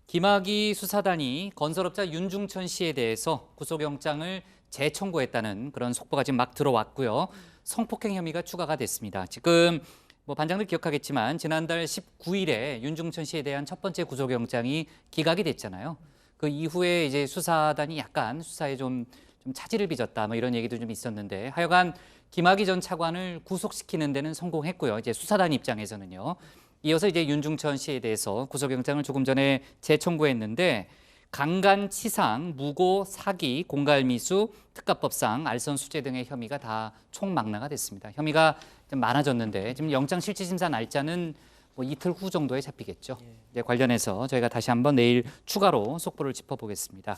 김학의 수사단이 건설업자 윤중천 씨에 대해서 구속영장을 재청구했다는 그런 속보가 지금 막 들어왔고요. 성폭행 혐의가 추가가 됐습니다. 지금 뭐 반장들 기억하겠지만 지난달 19일에 윤중천 씨에 대한 첫 번째 구속영장이 기각이 됐잖아요. 그 이후에 이제 수사단이 약간 수사에 좀 차질을 빚었다 뭐 이런 얘기도 좀 있었는데 하여간 김학의 전 차관을 구속시키는 데는 성공했고요. 이제 수사단 입장에서는요. 이어서 이제 윤중천 씨에 대해서 구속영장을 조금 전에 재청구했는데 강간치상, 무고, 사기, 공갈미수, 특가법상, 알선수재 등의 혐의가 다 총망라가 됐습니다. 혐의가 좀 많아졌는데 지금 영장실질심사 날짜는 뭐 이틀 후 정도에 잡히겠죠. 이제 관련해서 저희가 다시 한번 내일 추가로 속보를 짚어보겠습니다.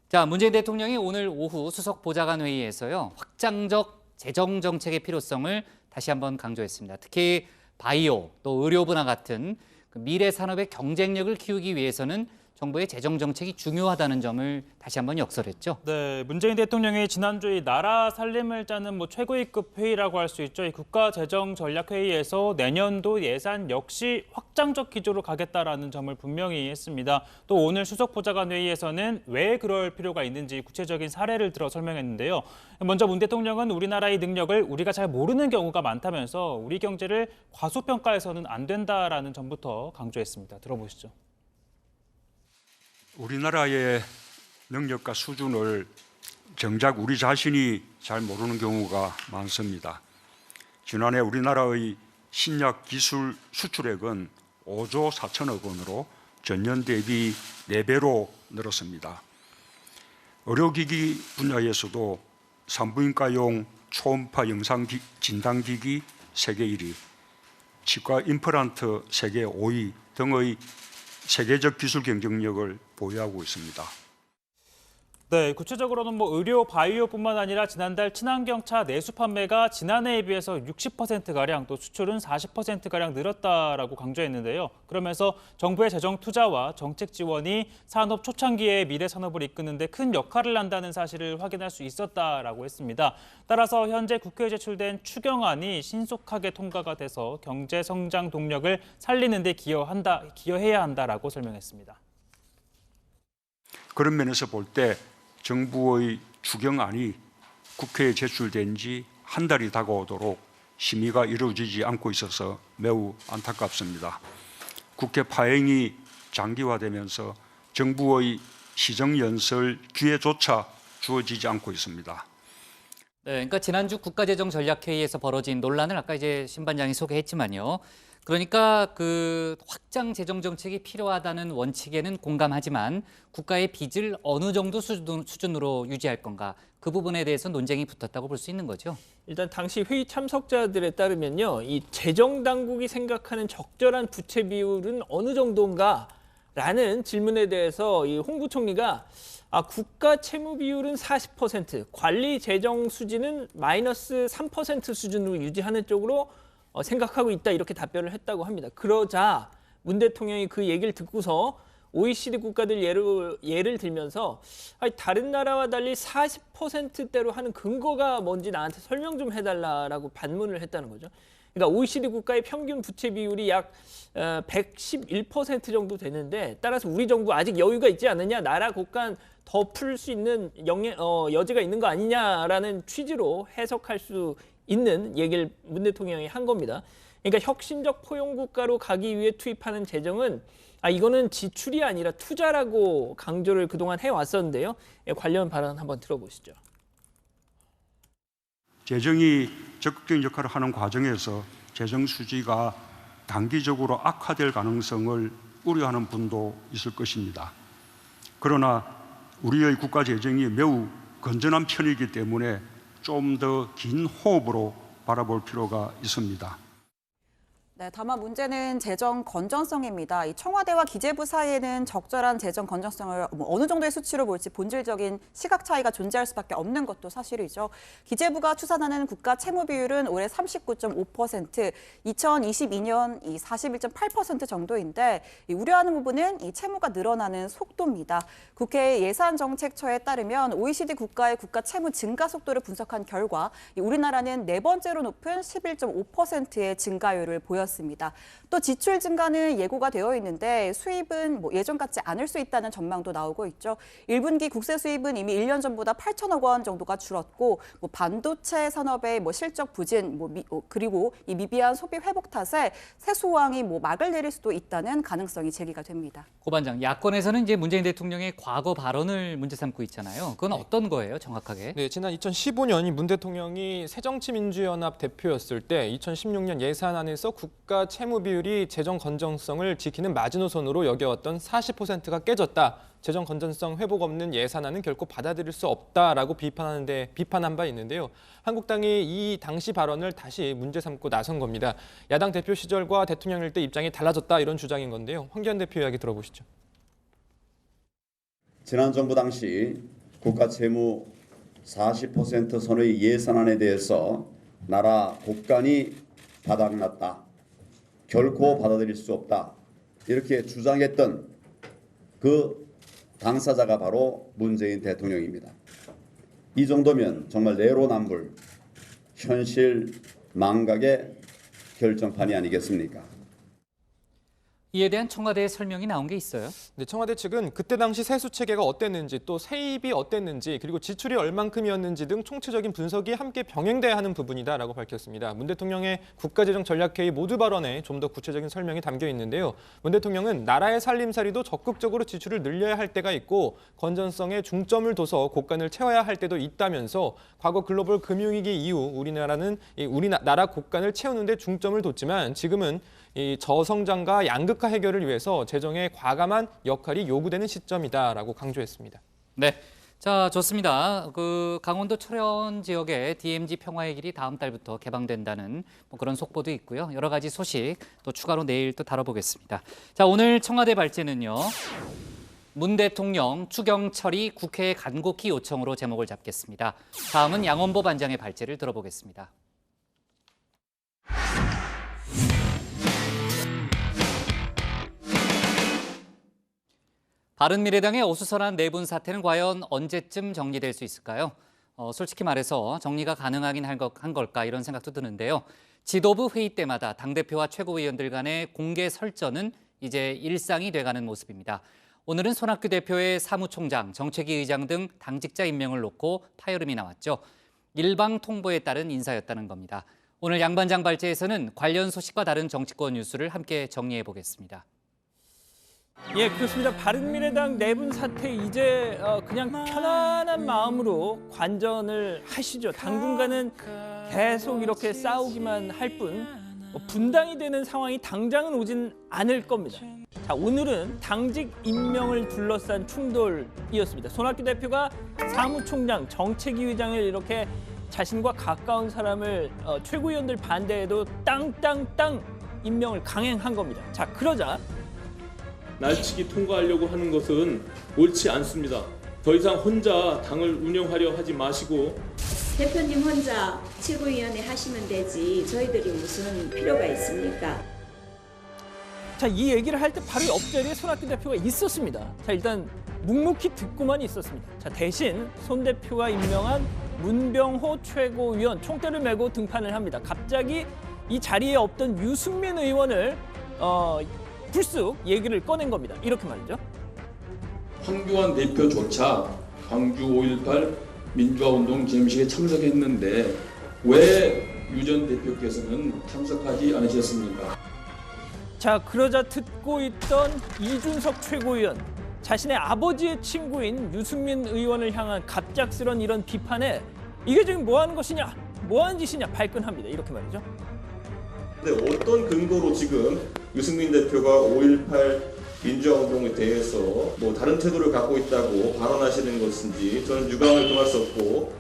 자, 문재인 대통령이 오늘 오후 수석보좌관 회의에서요. 확장적 재정 정책의 필요성을 다시 한번 강조했습니다. 특히 바이오 또 의료 분야 같은 미래 산업의 경쟁력을 키우기 위해서는 정부의 재정 정책이 중요하다는 점을 다시 한번 역설했죠. 네, 문재인 대통령이 지난주 나라 살림을 짜는 최고위급 회의라고 할 수 있죠. 이 국가재정전략회의에서 내년도 예산 역시 확장적 기조로 가겠다라는 점을 분명히 했습니다. 또 오늘 수석보좌관 회의에서는 왜 그럴 필요가 있는지 구체적인 사례를 들어 설명했는데요. 먼저 문 대통령은 우리나라의 능력을 우리가 잘 모르는 경우가 많다면서 우리 경제를 과소평가해서는 안 된다라는 점부터 강조했습니다. 들어보시죠. 우리나라의 능력과 수준을 정작 우리 자신이 잘 모르는 경우가 많습니다. 지난해 우리나라의 신약 기술 수출액은 5조 4천억 원으로 전년 대비 4배로 늘었습니다. 의료기기 분야에서도 산부인과용 초음파 영상 진단기기 세계 1위, 치과 임플란트 세계 5위 등의 세계적 기술 경쟁력을 보유하고 있습니다. 네, 구체적으로는 의료 바이오뿐만 아니라 지난달 친환경차 내수 판매가 지난해에 비해서 60%가량 또 수출은 40%가량 늘었다라고 강조했는데요. 그러면서 정부의 재정 투자와 정책 지원이 산업 초창기의 미래 산업을 이끄는 데 큰 역할을 한다는 사실을 확인할 수 있었다라고 했습니다. 따라서 현재 국회에 제출된 추경안이 신속하게 통과가 돼서 경제 성장 동력을 살리는 데 기여해야 한다라고 설명했습니다. 그런 면에서 볼 때 정부의 추경안이 국회에 제출된 지 한 달이 다가오도록 심의가 이루어지지 않고 있어서 매우 안타깝습니다. 국회 파행이 장기화되면서 정부의 시정연설 기회조차 주어지지 않고 있습니다. 네, 그러니까 지난주 국가재정전략회의에서 벌어진 논란을 아까 이제 신 반장이 소개했지만요. 그러니까 그 확장 재정 정책이 필요하다는 원칙에는 공감하지만 국가의 빚을 어느 정도 수준으로 유지할 건가 그 부분에 대해서 논쟁이 붙었다고 볼 수 있는 거죠. 일단 당시 회의 참석자들에 따르면요, 이 재정 당국이 생각하는 적절한 부채 비율은 어느 정도인가라는 질문에 대해서 이 홍 부총리가 국가 채무 비율은 40%, 관리 재정 수지는 마이너스 3% 수준으로 유지하는 쪽으로 생각하고 있다 이렇게 답변을 했다고 합니다. 그러자 문 대통령이 그 얘기를 듣고서 OECD 국가들 예를 들면서 다른 나라와 달리 40%대로 하는 근거가 뭔지 나한테 설명 좀 해달라라고 반문을 했다는 거죠. 그러니까 OECD 국가의 평균 부채 비율이 약 111% 정도 되는데 따라서 우리 정부 아직 여유가 있지 않느냐, 나라 국간 더 풀 수 있는 여지가 있는 거 아니냐라는 취지로 해석할 수 있는 얘기를 문 대통령이 한 겁니다. 그러니까 혁신적 포용 국가로 가기 위해 투입하는 재정은 이거는 지출이 아니라 투자라고 강조를 그동안 해왔었는데요. 관련 발언 한번 들어보시죠. 재정이 적극적인 역할을 하는 과정에서 재정 수지가 단기적으로 악화될 가능성을 우려하는 분도 있을 것입니다. 그러나 우리의 국가 재정이 매우 건전한 편이기 때문에 좀 더 긴 호흡으로 바라볼 필요가 있습니다. 네, 다만 문제는 재정 건전성입니다. 이 청와대와 기재부 사이에는 적절한 재정 건전성을 어느 정도의 수치로 볼지 본질적인 시각 차이가 존재할 수밖에 없는 것도 사실이죠. 기재부가 추산하는 국가 채무 비율은 올해 39.5%, 2022년 이 41.8% 정도인데 우려하는 부분은 이 채무가 늘어나는 속도입니다. 국회 예산정책처에 따르면 OECD 국가의 국가 채무 증가 속도를 분석한 결과 우리나라는 네 번째로 높은 11.5%의 증가율을 보였습니다. 또 지출 증가는 예고가 되어 있는데 수입은 예전 같지 않을 수 있다는 전망도 나오고 있죠. 1분기 국세 수입은 이미 1년 전보다 8천억 원 정도가 줄었고 반도체 산업의 실적 부진 그리고 이 미비한 소비 회복 탓에 세수 호황이 막을 내릴 수도 있다는 가능성이 제기가 됩니다. 고 반장, 야권에서는 이제 문재인 대통령의 과거 발언을 문제 삼고 있잖아요. 그건 어떤 거예요, 정확하게? 네, 지난 2015년 문 대통령이 새정치민주연합 대표였을 때 2016년 예산안에서 국가 채무 비율이 재정 건전성을 지키는 마지노선으로 여겨왔던 40%가 깨졌다. 재정 건전성 회복 없는 예산안은 결코 받아들일 수 없다라고 비판한 바 있는데요. 한국당이 이 당시 발언을 다시 문제 삼고 나선 겁니다. 야당 대표 시절과 대통령일 때 입장이 달라졌다 이런 주장인 건데요. 황교안 대표 이야기 들어보시죠. 지난 정부 당시 국가 채무 40% 선의 예산안에 대해서 나라 곳간이 바닥났다. 결코 받아들일 수 없다. 이렇게 주장했던 그 당사자가 바로 문재인 대통령입니다. 이 정도면 정말 내로남불, 현실 망각의 결정판이 아니겠습니까? 이에 대한 청와대의 설명이 나온 게 있어요? 네, 청와대 측은 그때 당시 세수 체계가 어땠는지 또 세입이 어땠는지 그리고 지출이 얼만큼이었는지 등 총체적인 분석이 함께 병행돼야 하는 부분이다라고 밝혔습니다. 문 대통령의 국가재정전략회의 모두 발언에 좀 더 구체적인 설명이 담겨 있는데요. 문 대통령은 나라의 살림살이도 적극적으로 지출을 늘려야 할 때가 있고 건전성에 중점을 둬서 곳간을 채워야 할 때도 있다면서 과거 글로벌 금융위기 이후 우리나라는 나라 곳간을 채우는 데 중점을 뒀지만 지금은 이 저성장과 양극화 해결을 위해서 재정의 과감한 역할이 요구되는 시점이다라고 강조했습니다. 네, 자 좋습니다. 그 강원도 철원 지역의 DMZ 평화의 길이 다음 달부터 개방된다는 그런 속보도 있고요. 여러 가지 소식 또 추가로 내일 또 다뤄보겠습니다. 자, 오늘 청와대 발제는요. 문 대통령 추경 처리 국회에 간곡히 요청으로 제목을 잡겠습니다. 다음은 양원보 반장의 발제를 들어보겠습니다. 바른미래당의 어수선한 내분 사태는 과연 언제쯤 정리될 수 있을까요? 솔직히 말해서 정리가 가능하긴 한 걸까 이런 생각도 드는데요. 지도부 회의 때마다 당대표와 최고위원들 간의 공개 설전은 이제 일상이 돼가는 모습입니다. 오늘은 손학규 대표의 사무총장, 정책위 의장 등 당직자 임명을 놓고 파열음이 나왔죠. 일방 통보에 따른 인사였다는 겁니다. 오늘 양 반장 발제에서는 관련 소식과 다른 정치권 뉴스를 함께 정리해 보겠습니다. 예, 그렇습니다. 바른미래당 내분 사태 이제 그냥 편안한 마음으로 관전을 하시죠. 당분간은 계속 이렇게 싸우기만 할 뿐 분당이 되는 상황이 당장은 오진 않을 겁니다. 자, 오늘은 당직 임명을 둘러싼 충돌이었습니다. 손학규 대표가 사무총장, 정책위 의장을 이렇게 자신과 가까운 사람을 최고위원들 반대에도 땅땅땅 임명을 강행한 겁니다. 자, 그러자 날치기 통과하려고 하는 것은 옳지 않습니다. 더 이상 혼자 당을 운영하려 하지 마시고 대표님 혼자 최고위원회 하시면 되지 저희들이 무슨 필요가 있습니까? 자, 이 얘기를 할 때 바로 옆자리에 손학규 대표가 있었습니다. 자, 일단 묵묵히 듣고만 있었습니다. 자, 대신 손 대표가 임명한 문병호 최고위원 총대를 메고 등판을 합니다. 갑자기 이 자리에 없던 유승민 의원을 불쑥 얘기를 꺼낸 겁니다. 이렇게 말이죠. 황교안 대표조차 광주 5.18 민주화운동 개무식에 참석했는데 왜 유 전 대표께서는 참석하지 않으셨습니까? 자, 그러자 듣고 있던 이준석 최고위원, 자신의 아버지의 친구인 유승민 의원을 향한 갑작스런 이런 비판에 이게 지금 뭐 하는 것이냐, 뭐 하는 짓이냐 발끈합니다. 이렇게 말이죠. 근데 어떤 근거로 지금 유승민 대표가 5.18 민주화운동에 대해서 뭐 다른 태도를 갖고 있다고 발언하시는 것인지 저는 유감을 금할 수 없고.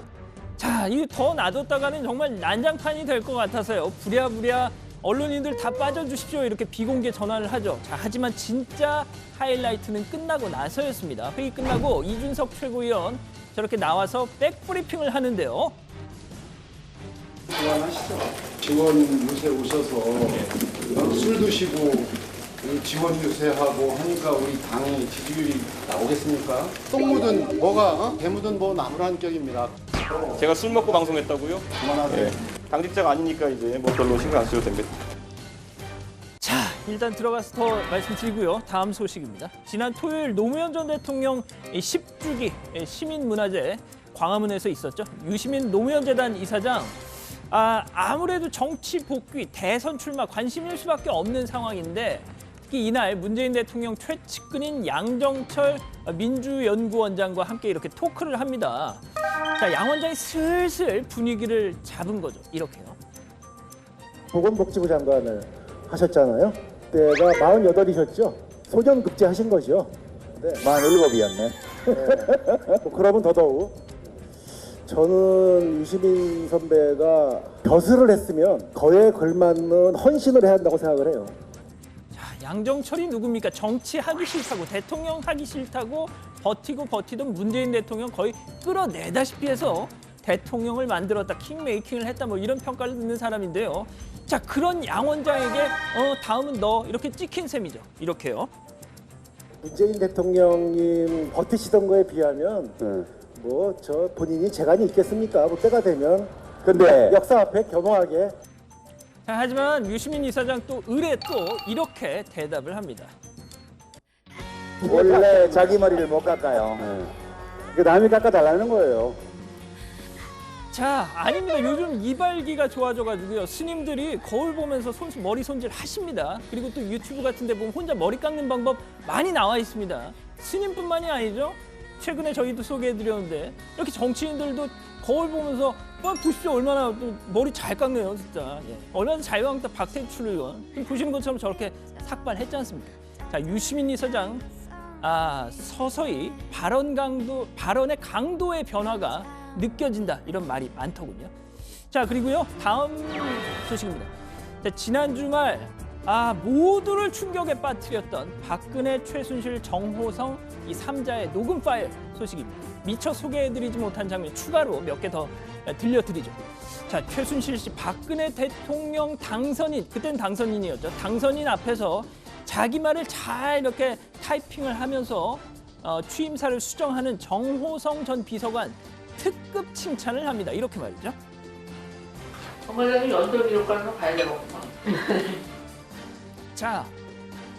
자, 이거 더 놔뒀다가는 정말 난장판이 될 것 같아서요. 부랴부랴 언론인들 다 빠져주십시오 이렇게 비공개 전화를 하죠. 자, 하지만 진짜 하이라이트는 끝나고 나서였습니다. 회의 끝나고 이준석 최고위원 저렇게 나와서 백브리핑을 하는데요. 그만하시죠. 지원 요새 오셔서 술 드시고 지원 유세하고 하니까 우리 당의 지지율이 나오겠습니까? 똥 묻은 뭐가 개 묻은 뭐 나무란 격입니다. 제가 술 먹고 방송했다고요? 그만하세요. 네. 당직자가 아니니까 이제 뭐 별로 신경 안 쓰셔도 됩니다. 자, 일단 들어가서 더 말씀드리고요. 다음 소식입니다. 지난 토요일 노무현 전 대통령 10주기 시민문화제 광화문에서 있었죠. 유시민 노무현재단 이사장, 아무래도 정치 복귀, 대선 출마 관심일 수밖에 없는 상황인데 특히 이날 문재인 대통령 최측근인 양정철 민주연구원장과 함께 이렇게 토크를 합니다. 자, 양 원장이 슬슬 분위기를 잡은 거죠. 이렇게요. 보건복지부 장관을 하셨잖아요. 그때가 48이셨죠. 소년급제 하신 거죠. 네. 47이었네. 그러면 더더욱 저는 유시민 선배가 벼슬을 했으면 거에 걸맞는 헌신을 해야 한다고 생각을 해요. 자, 양정철이 누굽니까? 정치하기 싫다고, 대통령 하기 싫다고 버티던 문재인 대통령 거의 끌어내다시피 해서 대통령을 만들었다, 킹메이킹을 했다, 뭐 이런 평가를 듣는 사람인데요. 자, 그런 양 원장에게 다음은 너 이렇게 찍힌 셈이죠. 이렇게요. 문재인 대통령님 버티시던 거에 비하면 뭐 저 본인이 재간이 있겠습니까? 뭐 때가 되면. 근데 역사 앞에 겸허하게. 자, 하지만 유시민 이사장 또 의뢰 또 이렇게 대답을 합니다. 원래 자기 머리를 못 깎아요. 그 남이 깎아달라는 거예요. 자, 아닙니다. 요즘 이발기가 좋아져가지고요. 스님들이 거울 보면서 머리 손질 하십니다. 그리고 또 유튜브 같은 데 보면 혼자 머리 깎는 방법 많이 나와 있습니다. 스님뿐만이 아니죠. 최근에 저희도 소개해드렸는데 이렇게 정치인들도 거울 보면서 보십시오. 얼마나 머리 잘 깎네요. 진짜. 예. 얼마 전 자유한국당 박태출 의원 보시는 것처럼 저렇게 삭발했지 않습니까? 자, 유시민 이사장 서서히 발언의 강도의 변화가 느껴진다 이런 말이 많더군요. 자, 그리고요 다음 소식입니다. 자, 지난 주말 모두를 충격에 빠뜨렸던 박근혜, 최순실, 정호성 이 3자의 녹음 파일 소식입니다. 미처 소개해드리지 못한 장면 추가로 몇 개 더 들려드리죠. 자, 최순실 씨 박근혜 대통령 당선인, 그땐 당선인이었죠. 당선인 앞에서 자기 말을 잘 이렇게 타이핑을 하면서 취임사를 수정하는 정호성 전 비서관 특급 칭찬을 합니다. 이렇게 말이죠. 정말 연설 기록관으로 가야 되겠구만. 자,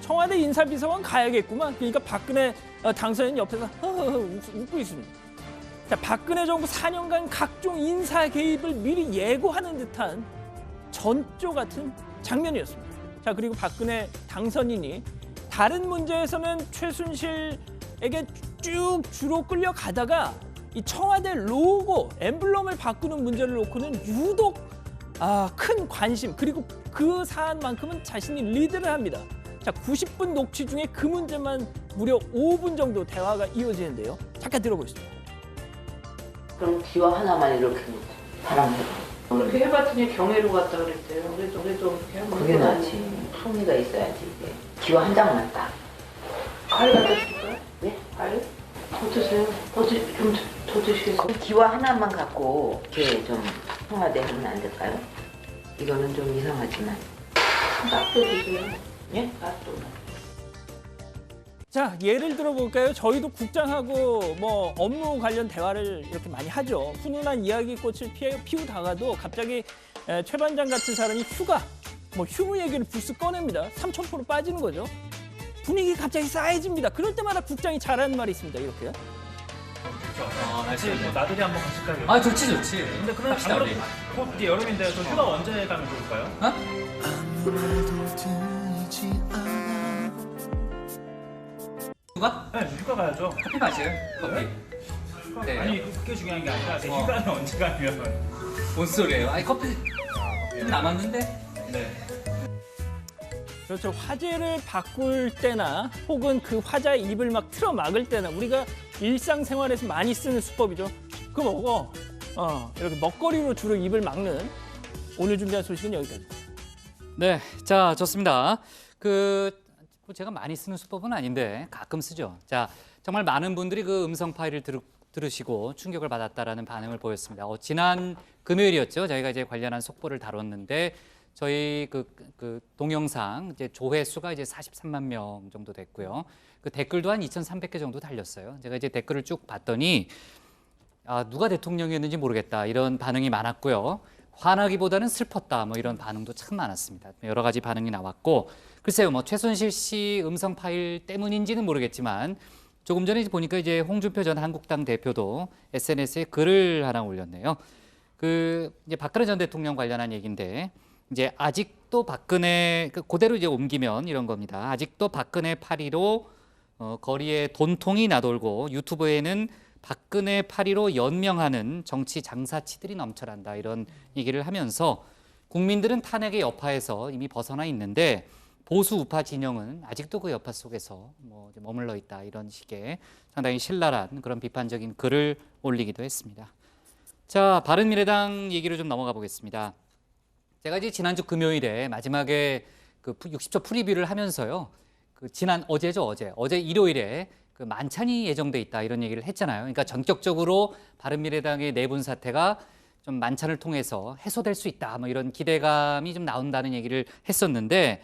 청와대 인사비서관 가야겠구만. 그러니까 박근혜 당선인 옆에서 웃고 있습니다. 자, 박근혜 정부 4년간 각종 인사 개입을 미리 예고하는 듯한 전조 같은 장면이었습니다. 자, 그리고 박근혜 당선인이 다른 문제에서는 최순실에게 쭉 주로 끌려가다가 이 청와대 로고, 엠블럼을 바꾸는 문제를 놓고는 유독 큰 관심, 그리고 그 사안만큼은 자신이 리드를 합니다. 자, 90분 녹취 중에 그 문제만 무려 5분 정도 대화가 이어지는데요. 잠깐 들어보시죠. 그럼 기와 하나만 이렇게 사랑해봐. 그렇게 해봤더니 경애로 갔다 그랬대요. 그래도 그게 낫지. 품위가 있어야지 이게. 기와 한 장만 딱. 과일 갖다 줄까요? 네? 과일? 더 드세요. 좀 더 드시겠어요? 기와 하나만 갖고 이렇게 좀 통화되면 안 될까요? 이거는 좀 이상하지만. 낫도 드세요. 예? 낫도. 자, 예를 들어볼까요? 저희도 국장하고 뭐 업무 관련 대화를 이렇게 많이 하죠. 훈훈한 이야기꽃을 피우다가도 갑자기 최 반장 같은 사람이 휴무 얘기를 불쑥 꺼냅니다. 3000% 빠지는 거죠. 분위기 갑자기 싸해집니다. 그럴 때마다 국장이 잘하는 말이 있습니다. 이렇게요. 같이 뭐 나들이 한번 가실까요? 좋지. 근데 그럼 아무래도 곧 이제 여름인데 저 휴가 언제 가면 좋을까요? 휴가? 네, 휴가 가야죠. 커피 마셔요. 커피. 네. 아니 그게 중요한 게 아니라 제 휴가는 언제 가면. 뭔 소리예요? 커피 남았는데? 네. 그렇죠. 화제를 바꿀 때나 혹은 그 화자의 입을 막 틀어 막을 때나 우리가 일상생활에서 많이 쓰는 수법이죠. 그거 먹어. 이렇게 먹거리로 주로 입을 막는 오늘 준비한 소식은 여기까지. 네, 자, 좋습니다. 제가 많이 쓰는 수법은 아닌데 가끔 쓰죠. 자, 정말 많은 분들이 그 음성 파일을 들으시고 충격을 받았다라는 반응을 보였습니다. 지난 금요일이었죠. 저희가 이제 관련한 속보를 다뤘는데 저희 그 동영상 이제 조회수가 이제 43만 명 정도 됐고요. 그 댓글도 한 2,300개 정도 달렸어요. 제가 이제 댓글을 쭉 봤더니 누가 대통령이었는지 모르겠다 이런 반응이 많았고요. 화나기보다는 슬펐다 뭐 이런 반응도 참 많았습니다. 여러 가지 반응이 나왔고 글쎄요, 뭐 최순실 씨 음성 파일 때문인지는 모르겠지만 조금 전에 보니까 이제 홍준표 전 한국당 대표도 SNS에 글을 하나 올렸네요. 이제 박근혜 전 대통령 관련한 얘기인데 이제 아직도 박근혜 그대로 이제 옮기면 이런 겁니다. 아직도 박근혜 파리로 거리에 돈통이 나돌고 유튜브에는 박근혜 파리로 연명하는 정치 장사치들이 넘쳐난다 이런 얘기를 하면서 국민들은 탄핵의 여파에서 이미 벗어나 있는데 보수 우파 진영은 아직도 그 여파 속에서 머물러 있다 이런 식의 상당히 신랄한 그런 비판적인 글을 올리기도 했습니다. 자, 바른미래당 얘기로 좀 넘어가 보겠습니다. 제가 이제 지난주 금요일에 마지막에 그 60초 프리뷰를 하면서요. 어제 일요일에 그 만찬이 예정돼 있다 이런 얘기를 했잖아요. 그러니까 전격적으로 바른미래당의 내분 사태가 좀 만찬을 통해서 해소될 수 있다 뭐 이런 기대감이 좀 나온다는 얘기를 했었는데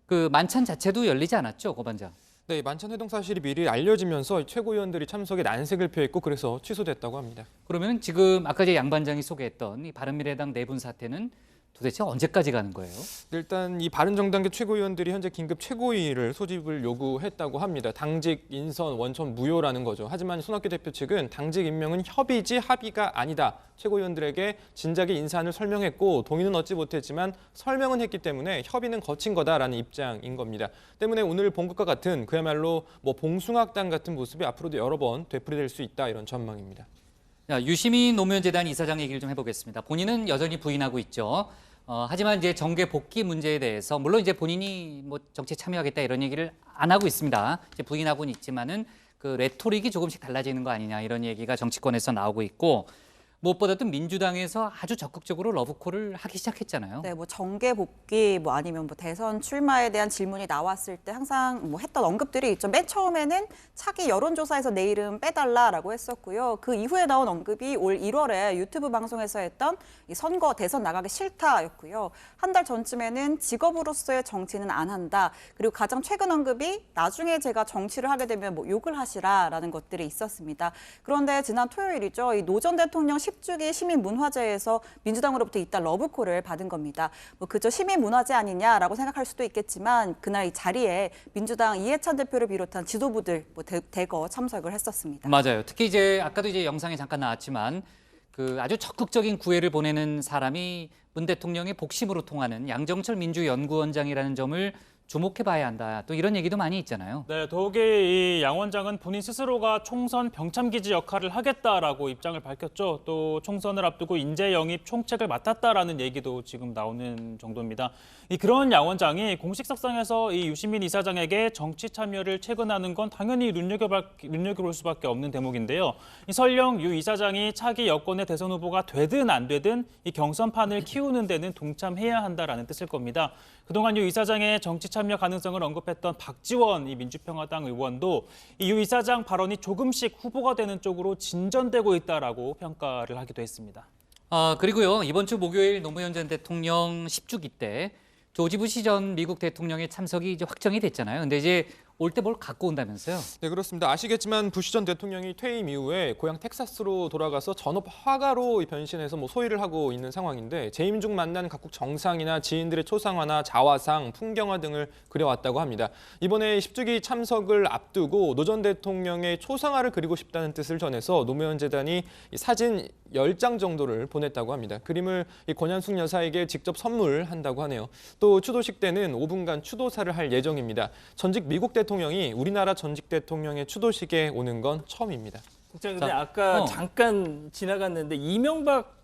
그 만찬 자체도 열리지 않았죠, 고 반장? 네, 만찬 회동 사실이 미리 알려지면서 최고위원들이 참석에 난색을 표했고 그래서 취소됐다고 합니다. 그러면 지금 아까 양 반장이 소개했던 이 바른미래당 내분 사태는 도대체 언제까지 가는 거예요? 일단 이 바른정당계 최고위원들이 현재 긴급 최고위를 소집을 요구했다고 합니다. 당직 인선 원천 무효라는 거죠. 하지만 손학규 대표 측은 당직 임명은 협의지 합의가 아니다. 최고위원들에게 진작에 인사안을 설명했고 동의는 얻지 못했지만 설명은 했기 때문에 협의는 거친 거다라는 입장인 겁니다. 때문에 오늘 본 것과 같은 그야말로 봉숭아학당 같은 모습이 앞으로도 여러 번 되풀이될 수 있다 이런 전망입니다. 자, 유시민 노무현재단 이사장 얘기를 좀 해보겠습니다. 본인은 여전히 부인하고 있죠. 하지만 이제 정계 복귀 문제에 대해서 물론 이제 본인이 정치에 참여하겠다 이런 얘기를 안 하고 있습니다. 이제 부인하고는 있지만은 그 레토릭이 조금씩 달라지는 거 아니냐 이런 얘기가 정치권에서 나오고 있고 무엇보다도 민주당에서 아주 적극적으로 러브콜을 하기 시작했잖아요. 네, 뭐 정계 복귀, 뭐 아니면 뭐 대선 출마에 대한 질문이 나왔을 때 항상 뭐 했던 언급들이 있죠. 맨 처음에는 차기 여론조사에서 내 이름 빼달라라고 했었고요. 그 이후에 나온 언급이 올 1월에 유튜브 방송에서 했던 이 선거 대선 나가기 싫다였고요. 한 달 전쯤에는 직업으로서의 정치는 안 한다. 그리고 가장 최근 언급이 나중에 제가 정치를 하게 되면 뭐 욕을 하시라라는 것들이 있었습니다. 그런데 지난 토요일이죠. 이 노 전 대통령 10주기 시민문화제에서 민주당으로부터 이따 러브콜을 받은 겁니다. 뭐 그저 시민문화제 아니냐라고 생각할 수도 있겠지만 그날 이 자리에 민주당 이해찬 대표를 비롯한 지도부들 뭐 대거 참석을 했었습니다. 맞아요. 특히 이제 아까도 이제 영상에 잠깐 나왔지만 그 아주 적극적인 구애를 보내는 사람이 문 대통령의 복심으로 통하는 양정철 민주연구원장이라는 점을 주목해봐야 한다. 또 이런 얘기도 많이 있잖아요. 네, 더욱이 이 양 원장은 본인 스스로가 총선 병참기지 역할을 하겠다라고 입장을 밝혔죠. 또 총선을 앞두고 인재 영입 총책을 맡았다라는 얘기도 지금 나오는 정도입니다. 그런 양 원장이 공식 석상에서 이 유시민 이사장에게 정치 참여를 체근하는 건 당연히 눈여겨볼 수밖에 없는 대목인데요. 설령 유 이사장이 차기 여권의 대선 후보가 되든 안 되든 이 경선판을 키우는 데는 동참해야 한다라는 뜻일 겁니다. 그동안 유 이사장의 정치 참여 가능성을 언급했던 박지원 이 민주평화당 의원도 이 유 이사장 발언이 조금씩 후보가 되는 쪽으로 진전되고 있다라고 평가를 하기도 했습니다. 그리고요, 이번 주 목요일 노무현 전 대통령 10주기 때 조지 부시 전 미국 대통령의 참석이 이제 확정이 됐잖아요. 근데 이제 올 때 뭘 갖고 온다면서요? 네, 그렇습니다. 아시겠지만 부시 전 대통령이 퇴임 이후에 고향 텍사스로 돌아가서 전업 화가로 변신해서 뭐 소일을 하고 있는 상황인데 재임 중 만난 각국 정상이나 지인들의 초상화나 자화상, 풍경화 등을 그려왔다고 합니다. 이번에 10주기 참석을 앞두고 노 전 대통령의 초상화를 그리고 싶다는 뜻을 전해서 노무현 재단이 사진 10장 정도를 보냈다고 합니다. 그림을 권현숙 여사에게 직접 선물한다고 하네요. 또 추도식 때는 5분간 추도사를 할 예정입니다. 전직 미국 대통령이 우리나라 전직 대통령의 추도식에 오는 건 처음입니다. 국장님, 근데 아까 잠깐 지나갔는데 이명박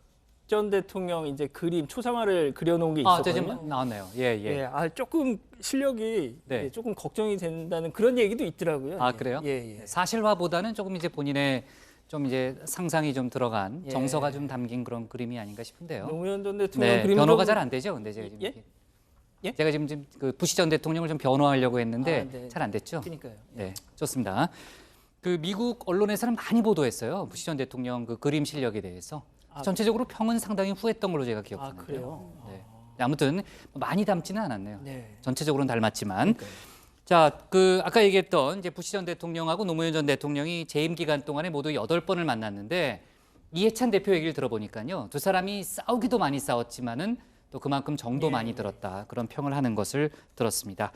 전 대통령 이제 그림 초상화를 그려놓은 게 있었거든요. 지금 나왔네요. 예. 조금 실력이 네. 조금 걱정이 된다는 그런 얘기도 있더라고요. 그래요? 예. 사실화보다는 조금 이제 본인의 좀 이제 상상이 좀 들어간 예. 정서가 좀 담긴 그런 그림이 아닌가 싶은데요. 노무현 전 대통령 네, 그림 변호가 잘 안 되죠. 근데 제가 지금 예? 제가 지금 그 부시 전 대통령을 좀 변호하려고 했는데 네. 잘 안 됐죠. 그러니까요. 네, 좋습니다. 그 미국 언론에서는 많이 보도했어요. 부시 전 대통령 그 그림 실력에 대해서. 전체적으로 평은 상당히 후했던 걸로 제가 기억하는데요. 그래요? 네. 아무튼 많이 닮지는 않았네요. 네. 전체적으로는 닮았지만. 자, 그 아까 얘기했던 이제 부시 전 대통령하고 노무현 전 대통령이 재임 기간 동안에 모두 8번을 만났는데 이해찬 대표 얘기를 들어보니까요. 두 사람이 싸우기도 많이 싸웠지만은 또 그만큼 정도 많이 들었다. 그런 평을 하는 것을 들었습니다.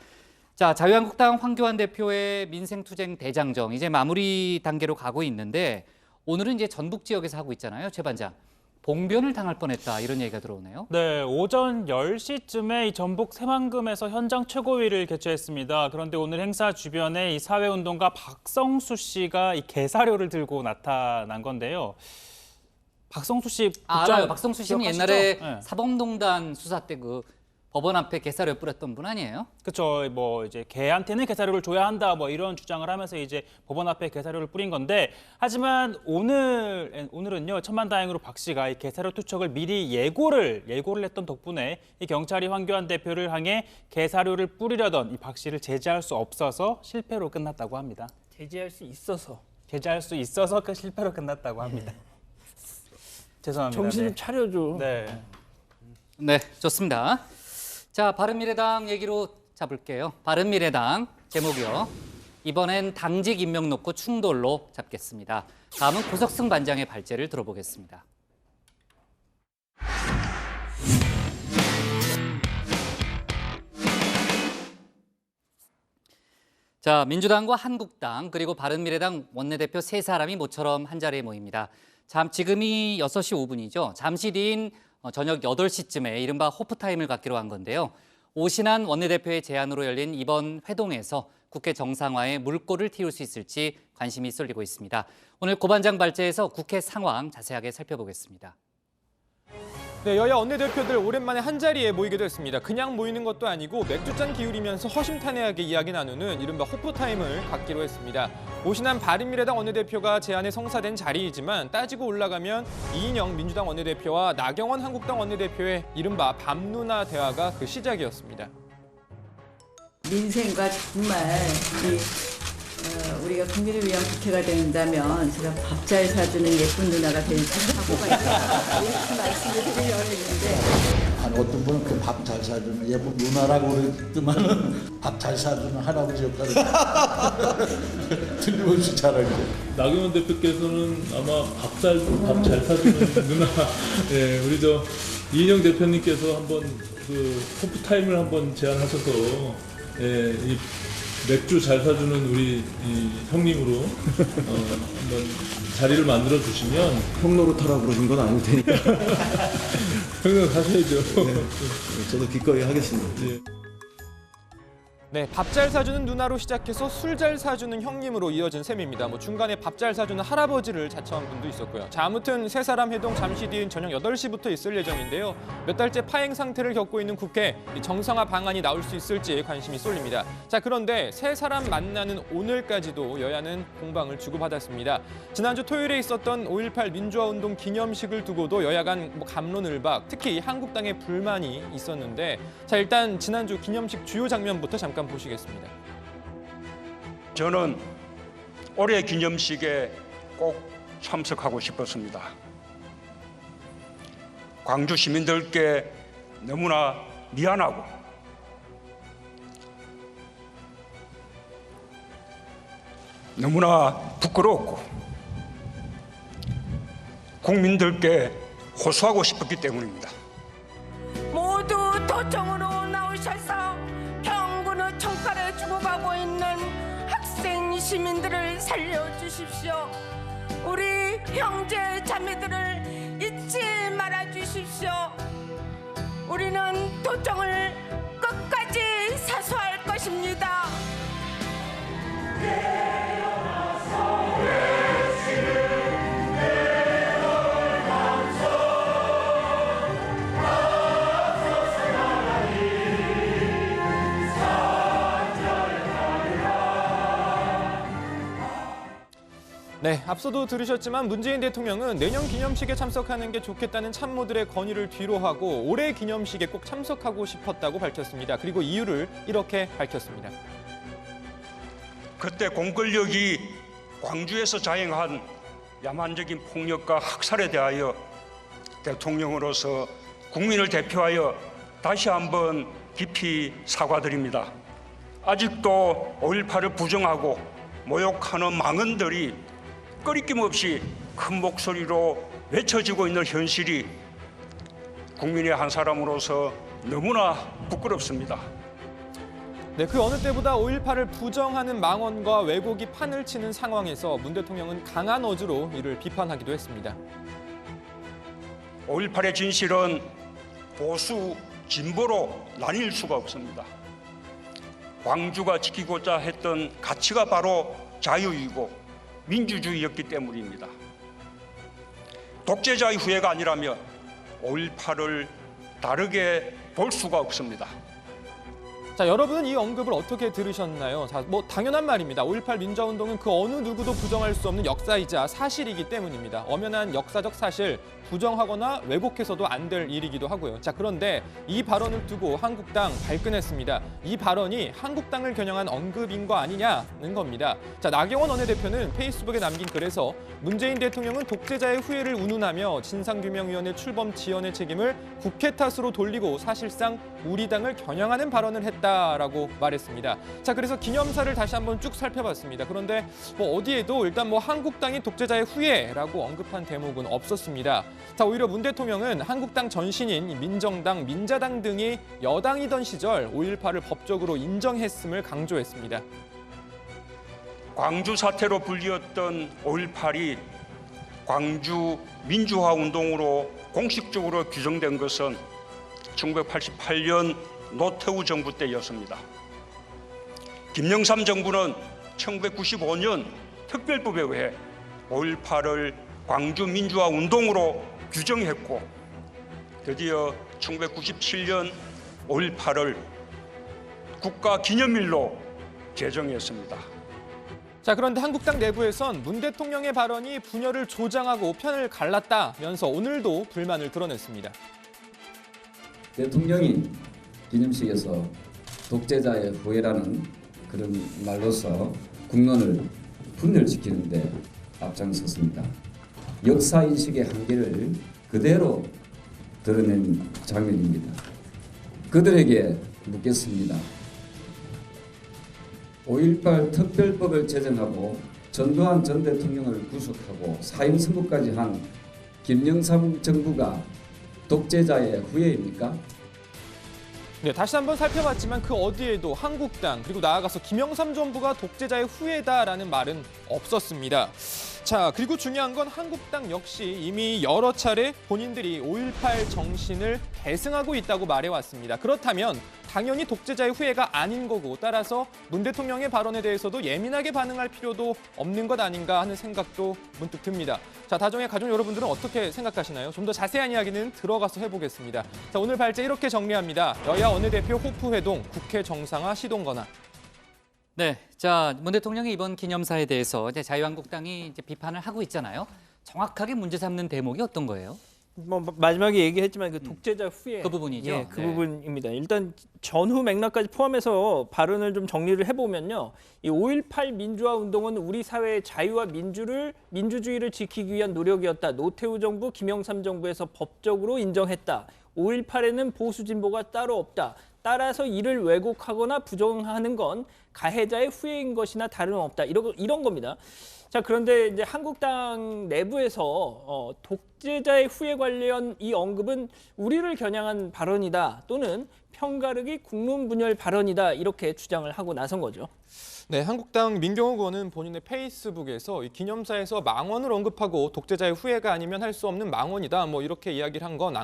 자, 자유한국당 황교안 대표의 민생투쟁 대장정 이제 마무리 단계로 가고 있는데 오늘은 이제 전북 지역에서 하고 있잖아요. 최 반장. 봉변을 당할 뻔했다 이런 얘기가 들어오네요. 네, 오전 10시쯤에 이 전북 새만금에서 현장 최고위를 개최했습니다. 그런데 오늘 행사 주변에 이 사회운동가 박성수 씨가 이 개사료를 들고 나타난 건데요. 박성수 씨 알아요. 박성수 씨는 기억하시죠? 옛날에 네. 사법농단 수사 때 그 법원 앞에 개사료 뿌렸던 분 아니에요? 그렇죠. 뭐 이제 개한테는 개사료를 줘야 한다 뭐 이런 주장을 하면서 이제 법원 앞에 개사료를 뿌린 건데 하지만 오늘은요 천만다행으로 박 씨가 이 개사료 투척을 미리 예고를 했던 덕분에 이 경찰이 황교안 대표를 향해 개사료를 뿌리려던 이 박 씨를 제지할 수 없어서 실패로 끝났다고 합니다. 제지할 수 있어서 그 실패로 끝났다고 합니다. 죄송합니다. 정신 좀 차려줘. 네, 좋습니다. 자, 바른미래당 얘기로 잡을게요. 바른미래당 제목이요. 이번엔 당직 임명 놓고 충돌로 잡겠습니다. 다음은 고석승 반장의 발제를 들어보겠습니다. 자, 민주당과 한국당 그리고 바른미래당 원내대표 3사람이 모처럼 한자리에 모입니다. 지금이 6시 5분이죠. 잠시 뒤인 저녁 8시쯤에 이른바 호프타임을 갖기로 한 건데요. 오신환 원내대표의 제안으로 열린 이번 회동에서 국회 정상화에 물꼬를 틔울 수 있을지 관심이 쏠리고 있습니다. 오늘 고 반장 발제에서 국회 상황 자세하게 살펴보겠습니다. 네, 여야 원내대표들 오랜만에 한자리에 모이게 됐습니다. 그냥 모이는 것도 아니고 맥주잔 기울이면서 허심탄회하게 이야기 나누는 이른바 호프타임을 갖기로 했습니다. 오신환 바른미래당 원내대표가 제안에 성사된 자리이지만 따지고 올라가면 이인영 민주당 원내대표와 나경원 한국당 원내대표의 이른바 밤누나 대화가 그 시작이었습니다. 민생과 정말 우리가 국민을 위한 국회가 된다면 제가 밥 잘 사주는 예쁜 누나가 될 각오가 있다. 이렇게 말씀을 드리려고 했는데 어떤 분은 그 밥 잘 사주는 예쁜 누나라고 그랬더만은 밥 잘 사주는 할아버지 역할을 틀림없이 잘하게. 나경원 대표께서는 아마 밥 잘 사주는 누나, 예, 우리 이인영 대표님께서 한번 그 호프 타임을 한번 제안하셔서 예, 이 맥주 잘 사주는 우리 이 형님으로 한번 자리를 만들어 주시면 형 노릇하라고 그러신 건 아닐 테니까. 형님 가셔야죠. 저도 기꺼이 하겠습니다. 예. 네, 밥 잘 사주는 누나로 시작해서 술 잘 사주는 형님으로 이어진 셈입니다. 중간에 밥 잘 사주는 할아버지를 자처한 분도 있었고요. 자, 아무튼 세 사람 회동 잠시 뒤인 저녁 8시부터 있을 예정인데요. 몇 달째 파행 상태를 겪고 있는 국회, 이 정상화 방안이 나올 수 있을지 관심이 쏠립니다. 자, 그런데 세 사람 만나는 오늘까지도 여야는 공방을 주고받았습니다. 지난주 토요일에 있었던 5.18 민주화운동 기념식을 두고도 여야 간 갑론을박, 특히 한국당의 불만이 있었는데, 자, 일단 지난주 기념식 주요 장면부터 잠깐 보시겠습니다. 저는 올해 기념식에 꼭 참석하고 싶었습니다. 광주 시민들께 너무나 미안하고 너무나 부끄럽고 국민들께 호소하고 싶었기 때문입니다. 모두 도청으로 나오셔서 병군의 총칼에 죽어가고 있는 학생 시민들을 살려주십시오. 우리 형제 자매들을 잊지 말아주십시오. 우리는 도청을 끝까지 사수할 것입니다. 네, 앞서도 들으셨지만 문재인 대통령은 내년 기념식에 참석하는 게 좋겠다는 참모들의 건의를 뒤로하고 올해 기념식에 꼭 참석하고 싶었다고 밝혔습니다. 그리고 이유를 이렇게 밝혔습니다. 그때 공권력이 광주에서 자행한 야만적인 폭력과 학살에 대하여 대통령으로서 국민을 대표하여 다시 한번 깊이 사과드립니다. 아직도 5.18을 부정하고 모욕하는 망언들이 꺼리낌 없이 큰 목소리로 외쳐지고 있는 현실이 국민의 한 사람으로서 너무나 부끄럽습니다. 네, 그 어느 때보다 5.18을 부정하는 망언과 왜곡이 판을 치는 상황에서 문 대통령은 강한 어조로 이를 비판하기도 했습니다. 5.18의 진실은 보수, 진보로 나뉠 수가 없습니다. 광주가 지키고자 했던 가치가 바로 자유이고 민주주의였기 때문입니다. 독재자의 후예가 아니라면 5.18을 다르게 볼 수가 없습니다. 자, 여러분은 이 언급을 어떻게 들으셨나요? 자, 당연한 말입니다. 5.18 민주화운동은 그 어느 누구도 부정할 수 없는 역사이자 사실이기 때문입니다. 엄연한 역사적 사실, 부정하거나 왜곡해서도 안 될 일이기도 하고요. 자, 그런데 이 발언을 두고 한국당 발끈했습니다. 이 발언이 한국당을 겨냥한 언급인 거 아니냐는 겁니다. 자, 나경원 원내대표는 페이스북에 남긴 글에서 문재인 대통령은 독재자의 후예를 운운하며 진상규명위원회 출범 지연의 책임을 국회 탓으로 돌리고 사실상 우리 당을 겨냥하는 발언을 했다라고 말했습니다. 자, 그래서 기념사를 다시 한번 쭉 살펴봤습니다. 그런데 어디에도 일단 한국당이 독재자의 후예라고 언급한 대목은 없었습니다. 자, 오히려 문 대통령은 한국당 전신인 민정당, 민자당 등이 여당이던 시절 5.18을 법적으로 인정했음을 강조했습니다. 광주 사태로 불리웠던 5.18이 광주 민주화 운동으로 공식적으로 규정된 것은 1988년 노태우 정부 때였습니다. 김영삼 정부는 1995년 특별법에 의해 5.18을 광주 민주화 운동으로 규정했고 드디어 1997년 5.18을 국가기념일로 제정했습니다. 자, 그런데 한국당 내부에선 문 대통령의 발언이 분열을 조장하고 편을 갈랐다면서 오늘도 불만을 드러냈습니다. 대통령이 기념식에서 독재자의 후예라는 그런 말로서 국론을 분열시키는데 앞장섰습니다. 역사인식의 한계를 그대로 드러낸 장면입니다. 그들에게 묻겠습니다. 5.18 특별법을 제정하고 전두환 전 대통령을 구속하고 사형 선고까지 한 김영삼 정부가 독재자의 후예입니까? 네, 다시 한번 살펴봤지만 그 어디에도 한국당 그리고 나아가서 김영삼 정부가 독재자의 후예다라는 말은 없었습니다. 자, 그리고 중요한 건 한국당 역시 이미 여러 차례 본인들이 5.18 정신을 계승하고 있다고 말해왔습니다. 그렇다면 당연히 독재자의 후예가 아닌 거고 따라서 문 대통령의 발언에 대해서도 예민하게 반응할 필요도 없는 것 아닌가 하는 생각도 문득 듭니다. 자, 다정의 가족 여러분들은 어떻게 생각하시나요? 좀 더 자세한 이야기는 들어가서 해보겠습니다. 자, 오늘 발제 이렇게 정리합니다. 여야 원내대표 호프 회동, 국회 정상화 시동 건화. 네, 자, 문 대통령이 이번 기념사에 대해서 이제 자유한국당이 이제 비판을 하고 있잖아요. 정확하게 문제 삼는 대목이 어떤 거예요? 뭐 마지막에 얘기했지만 그 독재자 후예 그 부분이죠. 예, 그 네. 부분입니다. 일단 전후 맥락까지 포함해서 발언을 좀 정리를 해보면요, 이 5.18 민주화 운동은 우리 사회의 자유와 민주주의를 지키기 위한 노력이었다. 노태우 정부, 김영삼 정부에서 법적으로 인정했다. 5.18에는 보수 진보가 따로 없다. 따라서 이를 왜곡하거나 부정하는 건 가해자의 후예인 것이나 다름없다. 이런 겁니다. 자, 그런데 이제 한국당 내부에서 독재자의 후예 관련 이 언급은 우리를 겨냥한 발언이다 또는 편가르기 국론 분열 발언이다 이렇게 주장을 하고 나선 거죠. 네, 한국당 민경욱 의원은 본인의 페이스북에서 이 기념사에서 망언을 언급하고 독재자의 후예가 아니면 할 수 없는 망언이다 뭐 이렇게 이야기를 한 건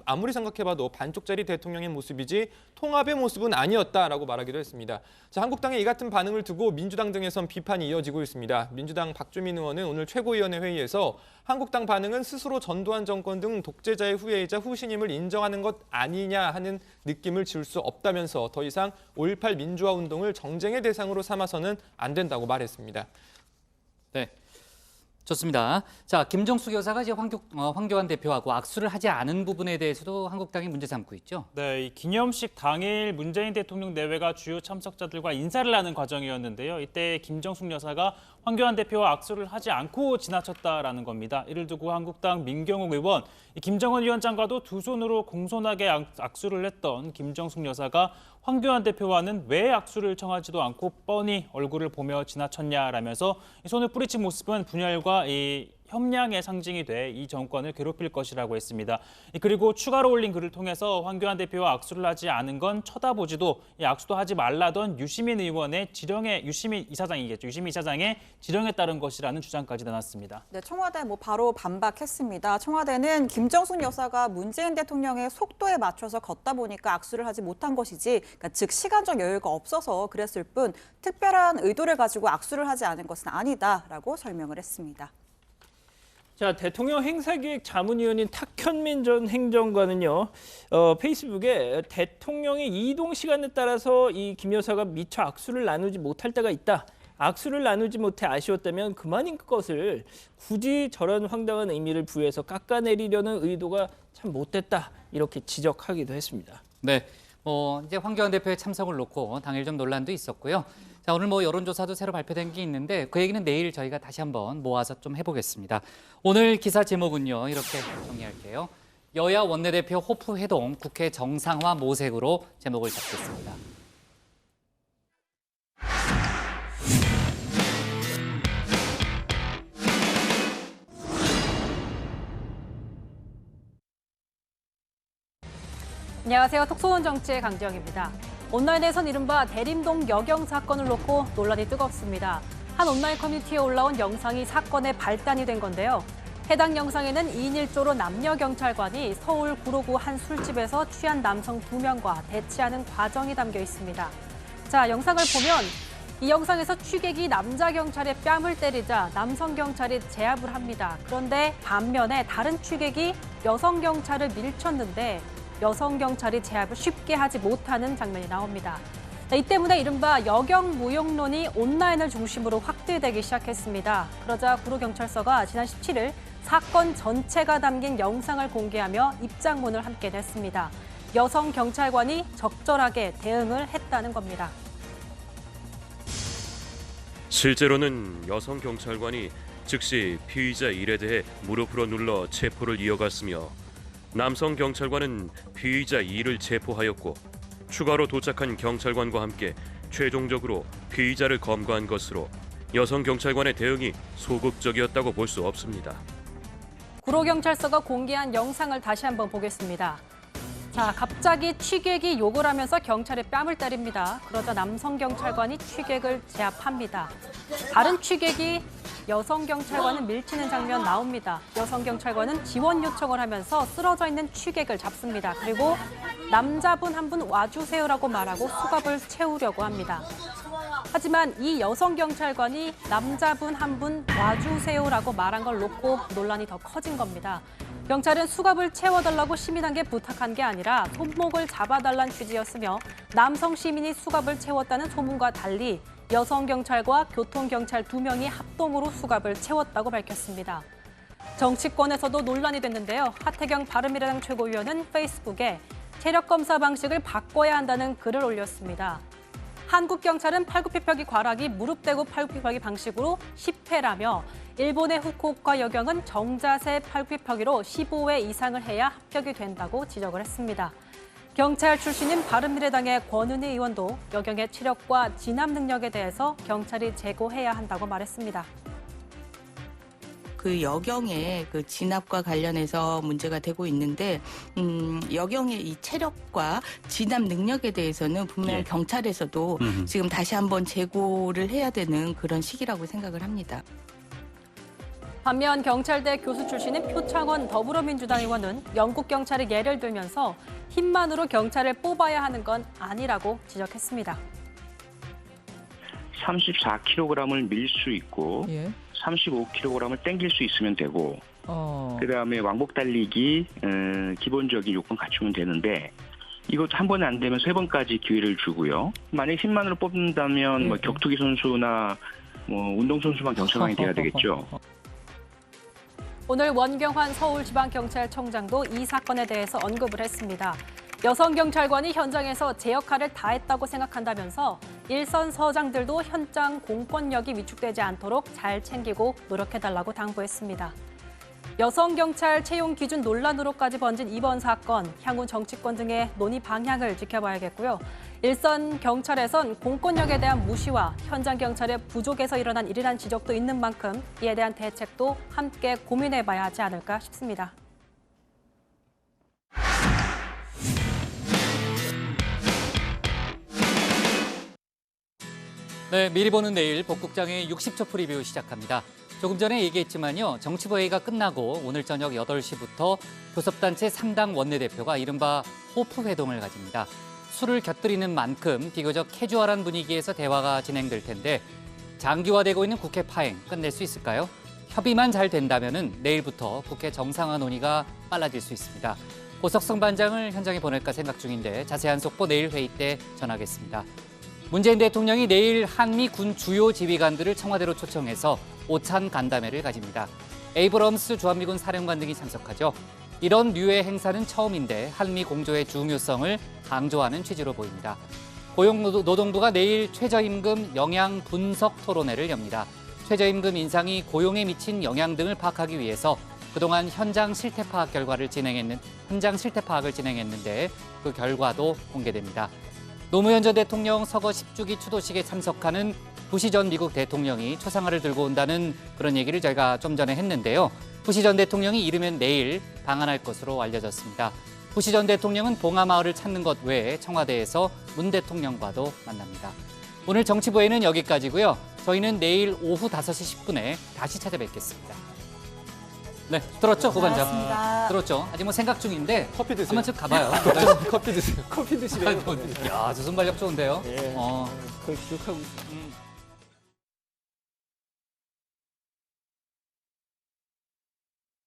아무리 생각해봐도 반쪽짜리 대통령의 모습이지 통합의 모습은 아니었다라고 말하기도 했습니다. 자, 한국당의 이 같은 반응을 두고 민주당 등에선 비판이 이어지고 있습니다. 민주당 박주민 의원은 오늘 최고위원회 회의에서 한국당 반응은 스스로 전두환 정권 등 독재자의 후예이자 후신임을 인정하는 것 아니냐 하는 느낌을 지울 수 없다면서 더 이상 5.18 민주화 운동을 정쟁의 대상으로 삼아서는 안 된다고 말했습니다. 네, 좋습니다. 자, 김정숙 여사가 이제 황교안 대표하고 악수를 하지 않은 부분에 대해서도 한국당이 문제 삼고 있죠. 네, 이 기념식 당일 문재인 대통령 내외가 주요 참석자들과 인사를 하는 과정이었는데요. 이때 김정숙 여사가 황교안 대표와 악수를 하지 않고 지나쳤다라는 겁니다. 이를 두고 한국당 민경욱 의원, 김정은 위원장과도 두 손으로 공손하게 악수를 했던 김정숙 여사가 황교안 대표와는 왜 악수를 청하지도 않고 뻔히 얼굴을 보며 지나쳤냐라면서 손을 뿌리친 모습은 분열과 협량의 상징이 돼 이 정권을 괴롭힐 것이라고 했습니다. 그리고 추가로 올린 글을 통해서 황교안 대표와 악수를 하지 않은 건 쳐다보지도 악수도 하지 말라던 유시민 의원의 유시민 이사장의 지령에 따른 것이라는 주장까지 나왔습니다. 네, 청와대 바로 반박했습니다. 청와대는 김정숙 여사가 문재인 대통령의 속도에 맞춰서 걷다 보니까 악수를 하지 못한 것이지, 그러니까 즉 시간적 여유가 없어서 그랬을 뿐 특별한 의도를 가지고 악수를 하지 않은 것은 아니다라고 설명을 했습니다. 자, 대통령 행사기획 자문위원인 탁현민 전 행정관은요, 페이스북에 대통령의 이동 시간에 따라서 이 김 여사가 미처 악수를 나누지 못할 때가 있다. 악수를 나누지 못해 아쉬웠다면 그만인 것을 굳이 저런 황당한 의미를 부여해서 깎아내리려는 의도가 참 못됐다. 이렇게 지적하기도 했습니다. 네, 이제 황교안 대표의 참석을 놓고 당일 좀 논란도 있었고요. 자, 오늘 여론조사도 새로 발표된 게 있는데 그 얘기는 내일 저희가 다시 한번 모아서 좀 해보겠습니다. 오늘 기사 제목은요, 이렇게 정리할게요. 여야 원내대표 호프 회동, 국회 정상화 모색으로 제목을 잡겠습니다. 안녕하세요. 톡소원 정치의 강지영입니다. 온라인에선 이른바 대림동 여경 사건을 놓고 논란이 뜨겁습니다. 한 온라인 커뮤니티에 올라온 영상이 사건의 발단이 된 건데요. 해당 영상에는 2인 1조로 남녀 경찰관이 서울 구로구 한 술집에서 취한 남성 2명과 대치하는 과정이 담겨 있습니다. 자, 영상을 보면 이 영상에서 취객이 남자 경찰의 뺨을 때리자 남성 경찰이 제압을 합니다. 그런데 반면에 다른 취객이 여성 경찰을 밀쳤는데 여성 경찰이 제압을 쉽게 하지 못하는 장면이 나옵니다. 이 때문에 이른바 여경무용론이 온라인을 중심으로 확대되기 시작했습니다. 그러자 구로경찰서가 지난 17일 사건 전체가 담긴 영상을 공개하며 입장문을 함께 냈습니다. 여성 경찰관이 적절하게 대응을 했다는 겁니다. 실제로는 여성 경찰관이 즉시 피의자 일에 대해 무릎으로 눌러 체포를 이어갔으며 남성 경찰관은 피의자 이를 체포하였고 추가로 도착한 경찰관과 함께 최종적으로 피의자를 검거한 것으로 여성 경찰관의 대응이 소극적이었다고 볼 수 없습니다. 구로경찰서가 공개한 영상을 다시 한번 보겠습니다. 자, 갑자기 취객이 욕을 하면서 경찰의 뺨을 때립니다. 그러자 남성 경찰관이 취객을 제압합니다. 다른 취객이 여성 경찰관을 밀치는 장면 나옵니다. 여성 경찰관은 지원 요청을 하면서 쓰러져 있는 취객을 잡습니다. 그리고 남자분 한 분 와주세요라고 말하고 수갑을 채우려고 합니다. 하지만 이 여성 경찰관이 남자분 한 분 와주세요라고 말한 걸 놓고 논란이 더 커진 겁니다. 경찰은 수갑을 채워달라고 시민에게 부탁한 게 아니라 손목을 잡아달라는 취지였으며 남성 시민이 수갑을 채웠다는 소문과 달리 여성 경찰과 교통경찰 2명이 합동으로 수갑을 채웠다고 밝혔습니다. 정치권에서도 논란이 됐는데요. 하태경 바른미래당 최고위원은 페이스북에 체력검사 방식을 바꿔야 한다는 글을 올렸습니다. 한국 경찰은 팔굽혀펴기 과락이 무릎 대고 팔굽혀펴기 방식으로 10회라며 일본의 후쿠오카 여경은 정자세 팔굽혀펴기로 15회 이상을 해야 합격이 된다고 지적을 했습니다. 경찰 출신인 바른미래당의 권은희 의원도 여경의 체력과 진압 능력에 대해서 경찰이 제고해야 한다고 말했습니다. 그 여경의 그 진압과 관련해서 문제가 되고 있는데 여경의 이 체력과 진압 능력에 대해서는 분명히 경찰에서도 지금 다시 한번 재고를 해야 되는 그런 시기라고 생각을 합니다. 반면 경찰대 교수 출신인 표창원 더불어민주당 의원은 영국 경찰의 예를 들면서 힘만으로 경찰을 뽑아야 하는 건 아니라고 지적했습니다. 34kg을 밀 수 있고 35kg을 땡길 수 있으면 되고 그다음에 왕복 달리기 기본적인 요건 갖추면 되는데 이것도 한 번에 안 되면 3번까지 기회를 주고요. 만약 힘만으로 뽑는다면 뭐 격투기 선수나 뭐 운동선수만 경찰관이 돼야 되겠죠. 오늘 원경환 서울지방경찰청장도 이 사건에 대해서 언급을 했습니다. 여성 경찰관이 현장에서 제 역할을 다했다고 생각한다면서 일선 서장들도 현장 공권력이 위축되지 않도록 잘 챙기고 노력해달라고 당부했습니다. 여성 경찰 채용 기준 논란으로까지 번진 이번 사건, 향후 정치권 등의 논의 방향을 지켜봐야겠고요. 일선 경찰에선 공권력에 대한 무시와 현장 경찰의 부족에서 일어난 일이란 지적도 있는 만큼 이에 대한 대책도 함께 고민해봐야 하지 않을까 싶습니다. 네, 미리 보는 내일 복국장의 60초 프리뷰 시작합니다. 조금 전에 얘기했지만요. 정치부회의가 끝나고 오늘 저녁 8시부터 교섭단체 3당 원내대표가 이른바 호프 회동을 가집니다. 술을 곁들이는 만큼 비교적 캐주얼한 분위기에서 대화가 진행될 텐데 장기화되고 있는 국회 파행 끝낼 수 있을까요? 협의만 잘 된다면 내일부터 국회 정상화 논의가 빨라질 수 있습니다. 고석성 반장을 현장에 보낼까 생각 중인데 자세한 속보 내일 회의 때 전하겠습니다. 문재인 대통령이 내일 한미 군 주요 지휘관들을 청와대로 초청해서 오찬 간담회를 가집니다. 에이브럼스 주한미군 사령관 등이 참석하죠. 이런 류의 행사는 처음인데 한미 공조의 중요성을 강조하는 취지로 보입니다. 고용노동부가 내일 최저임금 영향 분석 토론회를 엽니다. 최저임금 인상이 고용에 미친 영향 등을 파악하기 위해서 그동안 현장 실태 파악을 진행했는데 그 결과도 공개됩니다. 노무현 전 대통령 서거 10주기 추도식에 참석하는 부시 전 미국 대통령이 초상화를 들고 온다는 그런 얘기를 저희가 좀 전에 했는데요. 부시 전 대통령이 이르면 내일 방한할 것으로 알려졌습니다. 부시 전 대통령은 봉하마을을 찾는 것 외에 청와대에서 문 대통령과도 만납니다. 오늘 정치부회는 여기까지고요. 저희는 내일 오후 5시 10분에 다시 찾아뵙겠습니다. 네, 들었죠, 후반장? 들었죠? 아직 뭐 생각 중인데 커피 드세요. 한번 쭉 가봐요. 커피 드세요. 커피 드시래요. 야, 저 순발력 좋은데요? 예. 그걸 기억하고 있습니다.